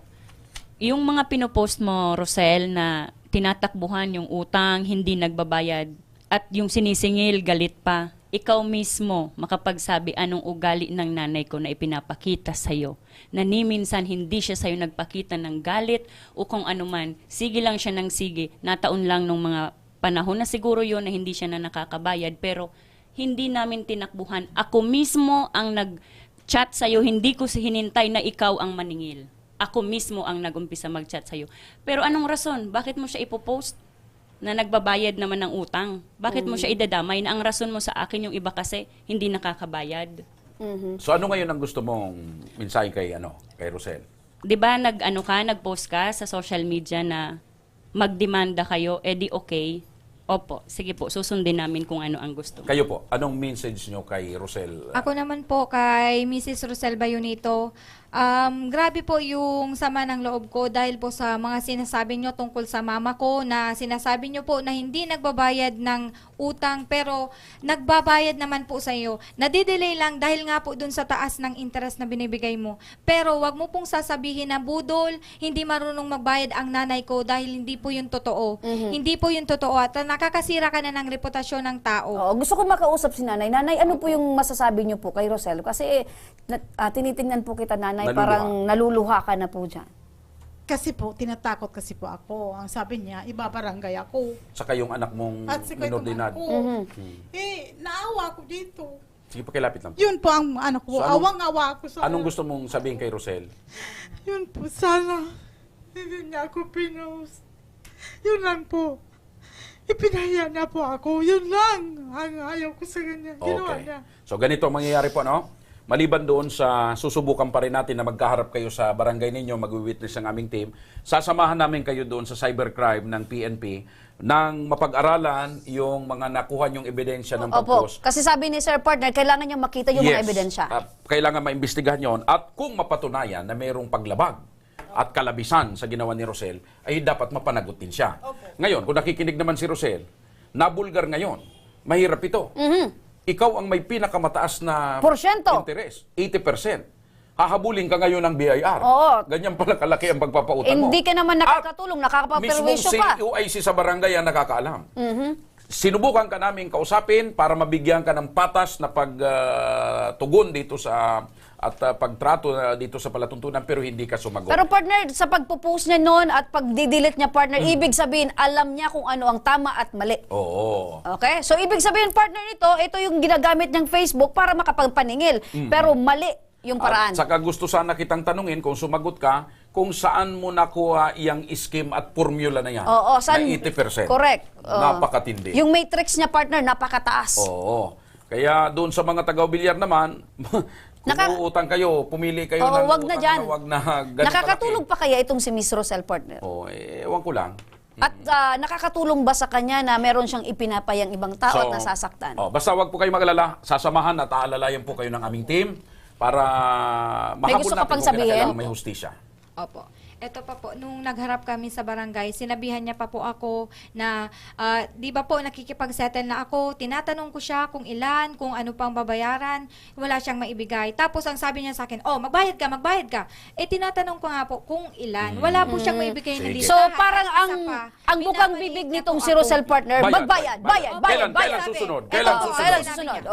yung mga pinopost mo, Rosel, na tinatakbuhan yung utang, hindi nagbabayad, at yung sinisingil, galit pa, ikaw mismo makapagsabi anong ugali ng nanay ko na ipinapakita sa'yo. Na ni minsan hindi siya sa'yo nagpakita ng galit o kung anuman, sige lang siya ng sige, nataon lang nung mga panahon na siguro yun na hindi siya na nakakabayad, pero hindi namin tinakbuhan. Ako mismo ang nag-chat sa'yo, hindi ko hinintay na ikaw ang maningil. Ako mismo ang nag-umpisa mag-chat sa'yo. Pero anong rason? Bakit mo siya ipopost na nagbabayad naman ng utang? Bakit mo siya idadamay na ang rason mo sa akin yung iba kasi hindi nakakabayad? So ano ngayon ang gusto mong mensahe kay Rosel? 'Di ba nag-post ka sa social media na magdemanda kayo, edi okay. Opo, sige po, susundin namin kung ano ang gusto. Kayo po, anong message nyo kay Rosel? Ako naman po kay Mrs. Rosel Bayonito, grabe po yung sama ng loob ko dahil po sa mga sinasabi nyo tungkol sa mama ko na sinasabi nyo po na hindi nagbabayad ng utang pero nagbabayad naman po sa iyo. Nadidelay lang dahil nga po dun sa taas ng interest na binibigay mo. Pero wag mo pong sasabihin na budol, hindi marunong magbayad ang nanay ko dahil hindi po yun totoo. Hindi po yun totoo at nakakasira ka na ng reputasyon ng tao. Gusto ko makausap si nanay. Nanay, ano po yung masasabi niyo po kay Rosel? Kasi tinitingnan po kita, nanay, parang naluluha ka na po dyan. Kasi po, tinatakot kasi po ako. Ang sabi niya, ibabarangay ako. Saka yung anak mong At saka minor itong de edad. ako. Naawa ko dito. Sige, pakilapit lang. Yun po ang ko. So, Awang-awa ako sa... Anong gusto mong sabihin kay Rosel? Yun po, sana. Hindi niya ako pinost. Yun lang po. Ipinahaya na po ako. Yun lang. Ang ayaw ko sa kanya. Ginawa Okay. niya. So ganito ang mangyayari po, no? Maliban doon sa susubukan pa rin natin na magkaharap kayo sa barangay ninyo, mag-witness ang aming team, sasamahan namin kayo doon sa cybercrime ng PNP nang mapag-aralan yung mga nakuha yung ebidensya ng pag-post. Kasi sabi ni Sir Partner, kailangan niya makita yung mga ebidensya. Kailangan maimbestigahan yon at kung mapatunayan na mayroong paglabag at kalabisan sa ginawa ni Rosel, ay dapat mapanagot din siya. Ngayon, kung nakikinig naman si Rosel, nabulgar ngayon, mahirap ito. Ikaw ang may pinakamataas na interest, 80%. Hahabulin ka ngayon ng BIR. Ganyan pala kalaki ang pagpapautang mo. Hindi ka naman nakakatulong, nakakapaperwisyo ka. Mismong UIC sa barangay ang nakakaalam. Sinubukan ka namin kausapin para mabigyan ka ng patas na pagtugon dito sa at pagtrato dito sa palatuntunan, pero hindi ka sumagot. Pero partner, sa pagpo-post niya noon at pag-delete niya, partner, ibig sabihin, alam niya kung ano ang tama at mali. Oo. Okay? So, ibig sabihin, partner nito, ito yung ginagamit niyang Facebook para makapagpaningil. Pero mali yung paraan. At saka gusto sana kitang tanungin kung sumagot ka, kung saan mo nakuha yung scheme at formula na yan. Oo, na 80%. Correct. Napakatindi. Yung matrix niya, partner, napakataas. Oo. Kaya doon sa mga taga-bilyar naman, kung uutang kayo, pumili kayo ng wag na dyan. wag na ganun Nakakatulong pa kaya itong si Miss Rosel, partner? Ewan ko lang. At nakakatulong ba sa kanya na meron siyang ipinapayang ibang tao at nasasaktan? Basta wag po kayo mag-alala. Sasamahan at aalalayan po kayo ng aming team para mahabol natin kung kailangan may hustisya. Opo. Ito pa po, nung nagharap kami sa barangay, sinabihan niya pa po ako na, di ba po, nakikipag-settle na ako. Tinatanong ko siya kung ilan, kung ano pang babayaran. Wala siyang maibigay. Tapos ang sabi niya sa akin, magbayad ka. Tinatanong ko nga po kung ilan. Wala po siyang maibigay na listahan. So parang ang bukang bibig nitong si Rosel, partner, magbayad. Kailan susunod? Kailan susunod?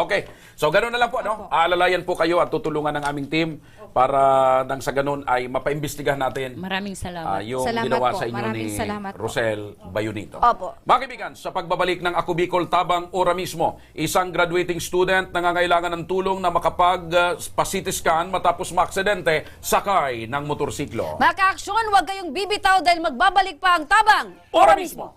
Okay. So ganoon na lang po, no? Aalalayan po kayo at tutulungan ng aming team para nang sa ganun ay mapaimbestigahan natin. Maraming salamat. Yung ginawa sa inyo ni Rosel Bayonito. Mga kaibigan, sa pagbabalik ng Ako Bicol Tabang ora mismo, isang graduating student nangangailangan ng tulong na makapag-CT scan matapos maaksidente sakay ng motorsiklo. Mga ka-aksyon, huwag kayong bibitaw dahil magbabalik pa ang Tabang ora mismo.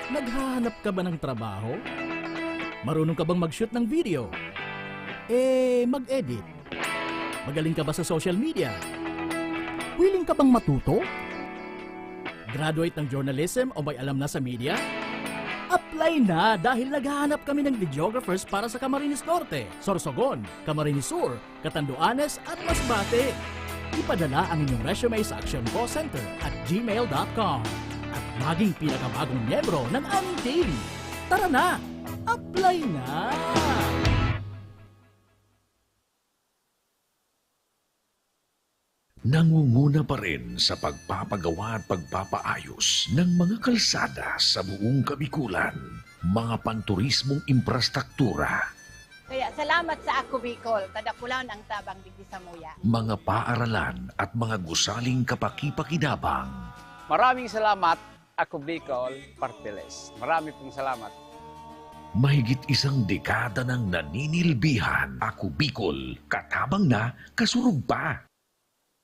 Naghahanap ka ba ng trabaho? Marunong ka bang mag-shoot ng video? Mag-edit? Magaling ka ba sa social media? Willing ka bang matuto? Graduate ng journalism o may alam na sa media? Apply na dahil naghahanap kami ng videographers para sa Camarines Norte, Sorsogon, Camarines Sur, Catanduanes at Masbate. Ipadala ang inyong resume sa Action Call Center at gmail.com at maging pinakabagong miyembro ng aming team. Tara na! Apply na! Nangunguna pa rin sa pagpapagawa at pagpapaayos ng mga kalsada sa buong Kabikulan, mga panturismong infrastruktura, Kaya salamat sa Ako Bicol, kadakulaw ang tabang digdi sa muya. mga paaralan at mga gusaling kapakipakinabang. Maraming salamat, Ako Bicol, Partiles. Marami pong salamat. Mahigit isang dekada ng naninilbihan, Ako Bicol, katabang na, kasurug pa.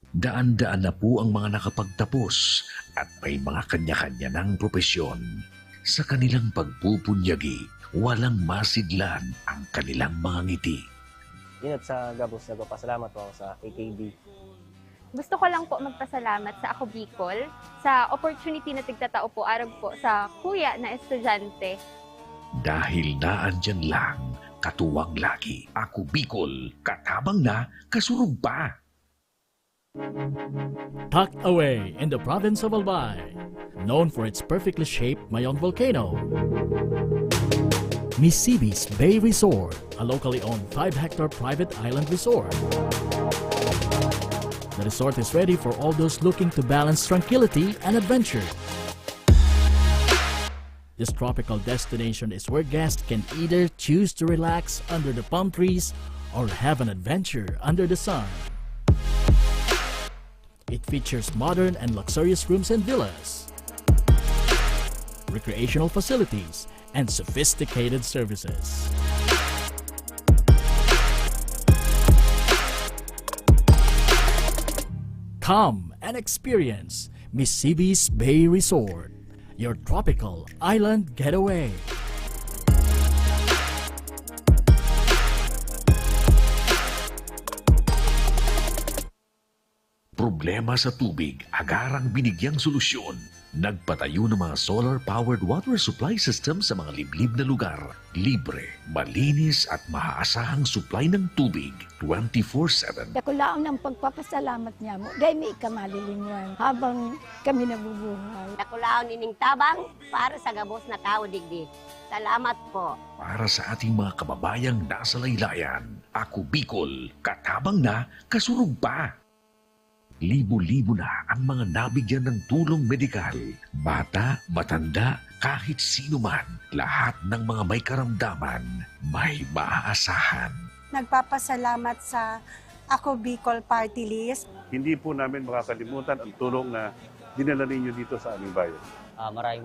Daan-daan na po ang mga nakapagtapos at may mga kanya-kanya ng propesyon. Sa kanilang pagpupunyagi, walang masidlan ang kanilang mga ngiti. Inot sa Gabos, nagpapasalamat po ako sa AKB. Gusto ko lang po magpasalamat sa Ako Bicol sa opportunity na tigtatao po arag po sa kuya na estudyante. Dahil naandyan lang, katuwang lagi, Ako Bicol, katabang na, kasurug pa. Tucked away in the province of Albay, known for its perfectly shaped Mayon volcano, Misibis Bay Resort, a locally owned 5-hectare private island resort. The resort is ready for all those looking to balance tranquility and adventure. This tropical destination is where guests can either choose to relax under the palm trees or have an adventure under the sun. It features modern and luxurious rooms and villas, recreational facilities, and sophisticated services. Come and experience Misibis Bay Resort, your tropical island getaway. Problema sa tubig, agarang binigyang solusyon. Nagpatayo ng mga solar-powered water supply system sa mga liblib na lugar. Libre, malinis at maaasahang supply ng tubig 24/7. Dakulaon ng pagpapasalamat niya mo, dahil may ikamalilinwan habang kami nabubuhay. Dakulaon ining tabang para sa gabos na tao digdi. Salamat po. Para sa ating mga kababayang nasa laylayan, Ako Bicol, katabang na, kasurug pa. Libo-libo na ang mga nabigyan ng tulong medikal. Bata, matanda, kahit sino man, lahat ng mga may karamdaman, may maaasahan. Nagpapasalamat sa Ako Bicol Party List. Hindi po namin makakalimutan ang tulong na dinala ninyo dito sa aming bayan.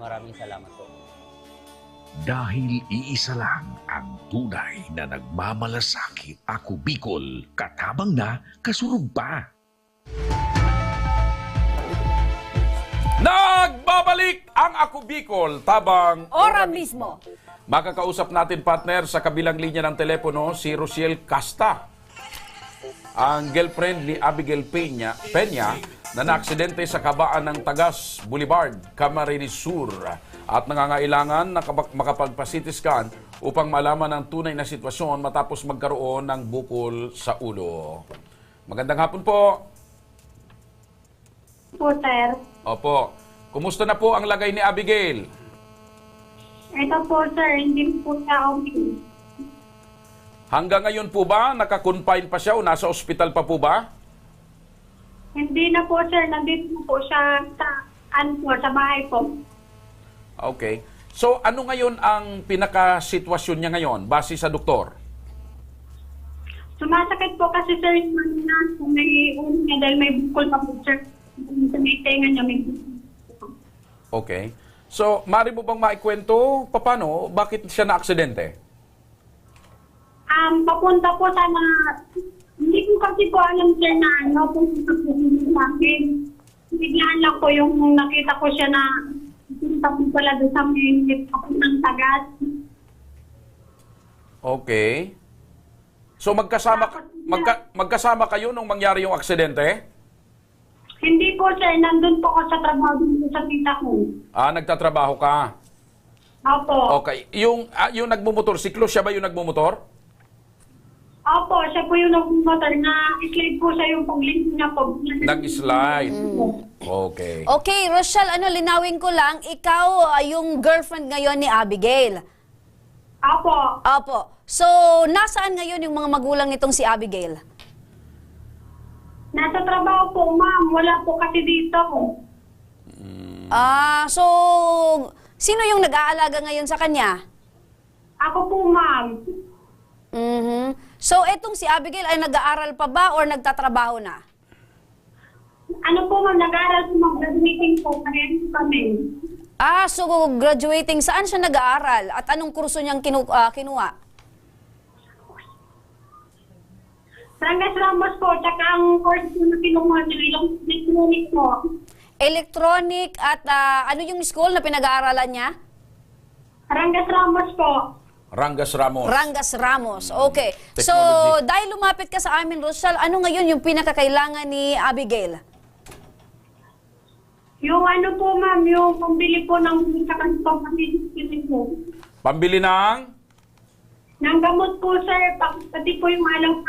Maraming salamat po. Dahil iisa lang ang tunay na nagmamalasakit, Ako Bicol, katabang na, kasurug pa. Nagbabalik ang Ako Bicol, tabang Ora mismo. Makakausap natin, partner, sa kabilang linya ng telepono, si Rosiel Casta, ang girlfriend ni Abigail Peña na naaksidente sa kabaan ng Tagas Boulevard, Camarines Sur, at nangangailangan na makapagpa-CT scan upang malaman ang tunay na sitwasyon matapos magkaroon ng bukol sa ulo. Magandang hapon po. Po, sir. Opo. Kumusta na po ang lagay ni Abigail? Ito po, sir. Hindi po siya okay. Hanggang ngayon po ba, naka-confine pa siya o nasa ospital pa po ba? Hindi na po, sir. Nandito po siya sa bahay po. Okay. So, ano ngayon ang pinaka-sitwasyon niya ngayon, base sa doktor? Sumasakit po kasi, sir, na may ulo niya dahil may bukol pa po, sir. Sa may tenga niya may bukol. Okay. So, mari mo bang maikwento paano, bakit siya na-aksidente? Papunta po sana, hindi ko kasi po alam, sir, na ano, kung sa akin. Biglaan lang po yung nakita ko siya na punta po pala doon sa may ng tagas. Okay. So magkasama kayo nung mangyari yung aksidente? Hindi po sir, nandun po ako sa trabaho dito sa tita ko. Nagtatrabaho ka. Opo. Okay. Yung nagmumotor, si Clo, siya ba yung nagmumotor? Opo, siya po yung nagmumotor na slide po siya yung paglingo niya po. Nag-slide. Okay. Okay, Rochelle, linawin ko lang, ikaw yung girlfriend ngayon ni Abigail. Opo. Opo. So, nasaan ngayon yung mga magulang nitong si Abigail? Nasa trabaho po, ma'am. Wala po kasi dito. So, sino yung nag-aalaga ngayon sa kanya? Ako po, ma'am. So, etong si Abigail ay nag-aaral pa ba or nagtatrabaho na? Ano po, ma'am? Nag-aaral po, mag-graduating po. Parehas kami. So graduating. Saan siya nag-aaral? At anong kurso niyang kinuha? Rangas Ramos po, tsaka ang course po na kinuha niya, yung electronic po. Electronic at ano yung school na pinag-aaralan niya? Rangas Ramos po. Rangas Ramos. Rangas Ramos. Okay. So, Technology. dahil lumapit ka sa amin, Rochelle, ano ngayon yung pinakakailangan ni Abigail? Yung ano po, ma'am, yung pambili po ng pagpapasitin po. Pambili ng? Ng gamot po, sir. Pati po yung alam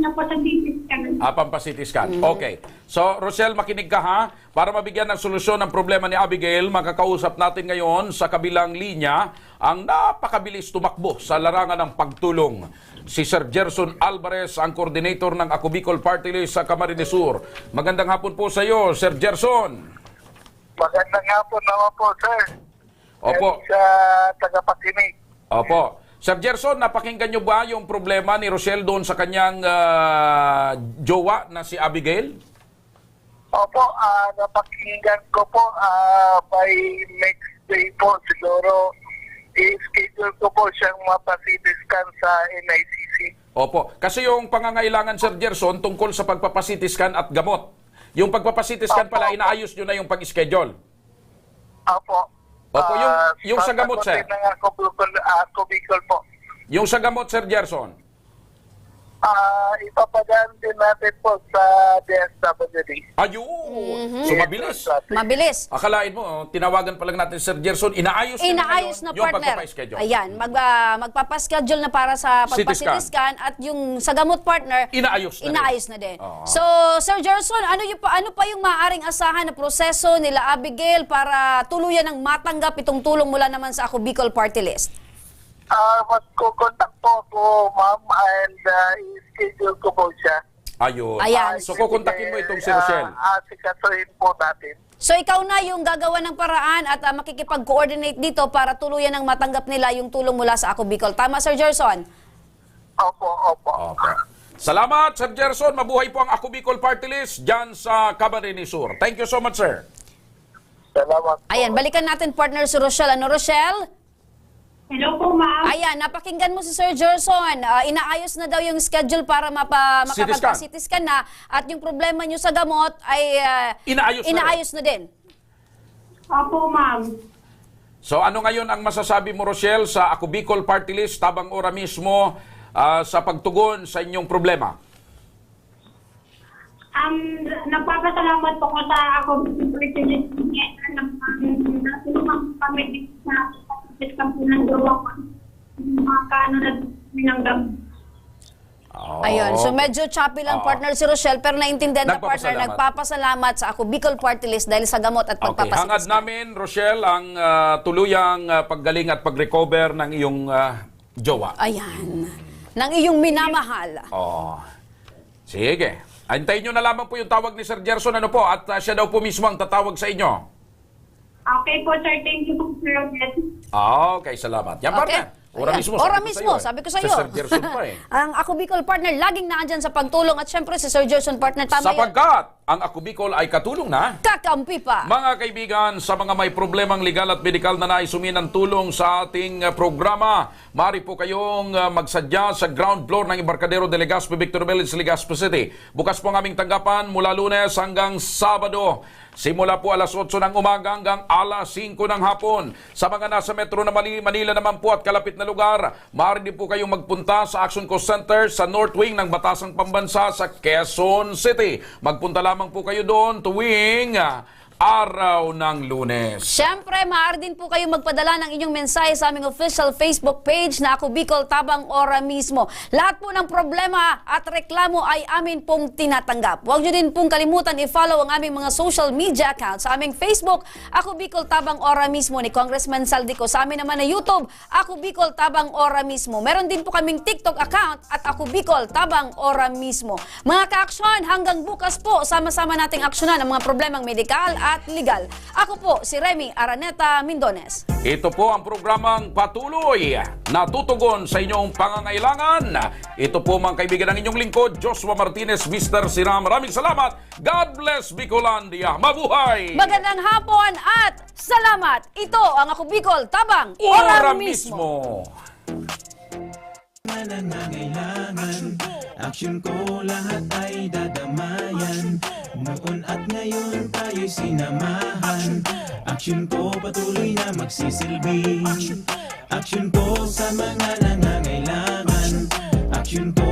na po sa CT scan. Pampasitis scan. Okay. So, Rochelle, makinig ka ha. Para mabigyan ng solusyon ng problema ni Abigail, makakausap natin ngayon sa kabilang linya ang napakabilis tumakbo sa larangan ng pagtulong. Si Sir Gerson Alvarez, ang coordinator ng Ako Bicol Party List sa Camarines Sur. Magandang hapon po sa iyo, Sir Gerson. Magandang hapon naman po, sir. Opo. Sa tagapakinig. Opo. Sir Gerson, napakinggan nyo ba yung problema ni Rochelle doon sa kanyang jowa na si Abigail? Opo, napakinggan ko po by next day po siguro i-schedule ko po siyang mapasitis scan sa NICC. Opo. Kasi yung pangangailangan, Sir Gerson, tungkol sa pagpapasitis scan at gamot. Yung pagpapasitis scan pala, inaayos nyo na yung pag-schedule. Opo. Opo, yung sa gamot, sir. Ako Bicol po. Yung sa gamot, Sir Gerson. Ipapadaan din natin po sa DSWD. Ayun! So, mabilis. Mabilis. Akalain mo, tinawagan pa lang natin, Sir Gerson, inaayos na yung partner. pagpapaschedule. Ayan, magpapaschedule na para sa pagpasitis scan at yung sa gamot partner, inaayos na din. So, Sir Gerson, ano pa yung maaaring asahan na proseso nila Abigail para tuluyan ng matanggap itong tulong mula naman sa Ako Bicol Party List? Magkukontak po ako, ma'am, and i-schedule ko po siya. Ayun. Ayan. So, kukontakin mo itong si Rochelle. Sikasuhin po natin. So, ikaw na yung gagawa ng paraan at makikipag-coordinate dito para tuluyan ng matanggap nila yung tulong mula sa Ako Bicol. Tama, Sir Gerson? Opo. Salamat, Sir Gerson. Mabuhay po ang Ako Bicol Party List dyan sa Camarines Sur. Thank you so much, sir. Salamat po. Ayan, balikan natin partner si Rochelle. Ano, Rochelle? Hello po, ma'am. Ayan, napakinggan mo si Sir Gerson. Inaayos na daw yung schedule para makapag-CT scan na at yung problema nyo sa gamot ay inaayos na din. Opo, ma'am. So ano ngayon ang masasabi mo, Rochelle, sa Ako Bicol Party List tabang ora mismo sa pagtugon sa inyong problema? Nagpapasalamat po ko sa Ako Bicol Party List. Natulungan kami dito sa ng gawa ko. Ayun, so medyo choppy lang partner si Rochelle pero naintindihan na partner, nagpapasalamat sa Ako Bicol Party List dahil sa gamot at pagpapasitis. Hangad namin, Rochelle, ang tuluyang paggaling at pag-recover ng iyong jowa. Ayan, ng iyong minamahal. Sige. Antayin nyo na lamang po yung tawag ni Sir Gerson, at siya daw po mismo ang tatawag sa inyo. Okay po, sir. Thank you po, sir. Okay, salamat. Yan, partner. Ora mismo, sabi ko sa iyo. Si Sir Gerson pa Ang Ako Bicol partner, laging naandyan sa pagtulong at syempre si Sir Gerson partner, tama Sapagkat ang Ako Bicol ay katulong na. Kakampi pa! Mga kaibigan, sa mga may problemang legal at medikal na nais humingi ng tulong sa ating programa, maaari po kayong magsadya sa ground floor ng Embarcadero de Legazpi, Victor Village, Legazpi City. Bukas po ang aming tanggapan mula Lunes hanggang Sabado. Simula po alas 8 ng umaga hanggang alas 5 ng hapon. Sa mga nasa Metro na Manila naman po at kalapit na lugar, maaari din po kayong magpunta sa Action Coast Center sa North Wing ng Batasang Pambansa sa Quezon City. Magpunta lamang po kayo doon tuwing araw ng Lunes. Siyempre, maaari din po kayo magpadala ng inyong mensahe sa aming official Facebook page na Ako Bicol Tabang Ora mismo. Lahat po ng problema at reklamo ay amin pong tinatanggap. Huwag nyo din pong kalimutan i-follow ang aming mga social media accounts. Sa aming Facebook, Ako Bicol Tabang Ora mismo ni Congressman Saldico. Sa amin naman na YouTube, Ako Bicol Tabang Ora mismo. Meron din po kaming TikTok account at Ako Bicol Tabang Ora mismo. Mga ka-aksyon, hanggang bukas po, sama-sama nating aksyonan ang mga problemang medikal at legal. Ako po si Remy Araneta Mindones. Ito po ang programang patuloy na tutugon sa inyong pangangailangan. Ito po mga kaibigan ng inyong lingkod, Joshua Martinez, Mr. Sira. Maraming salamat. God bless Bicolandia. Mabuhay! Magandang hapon at salamat. Ito ang Ako Bicol Tabang Ora mismo. Nangangailangan, aksyon ko lahat ay dadamayan. Noon at ngayon tayo'y sinamahan. Aksyon ko patuloy na magsisilbi. Aksyon ko sa mga nangangailangan. Aksyon ko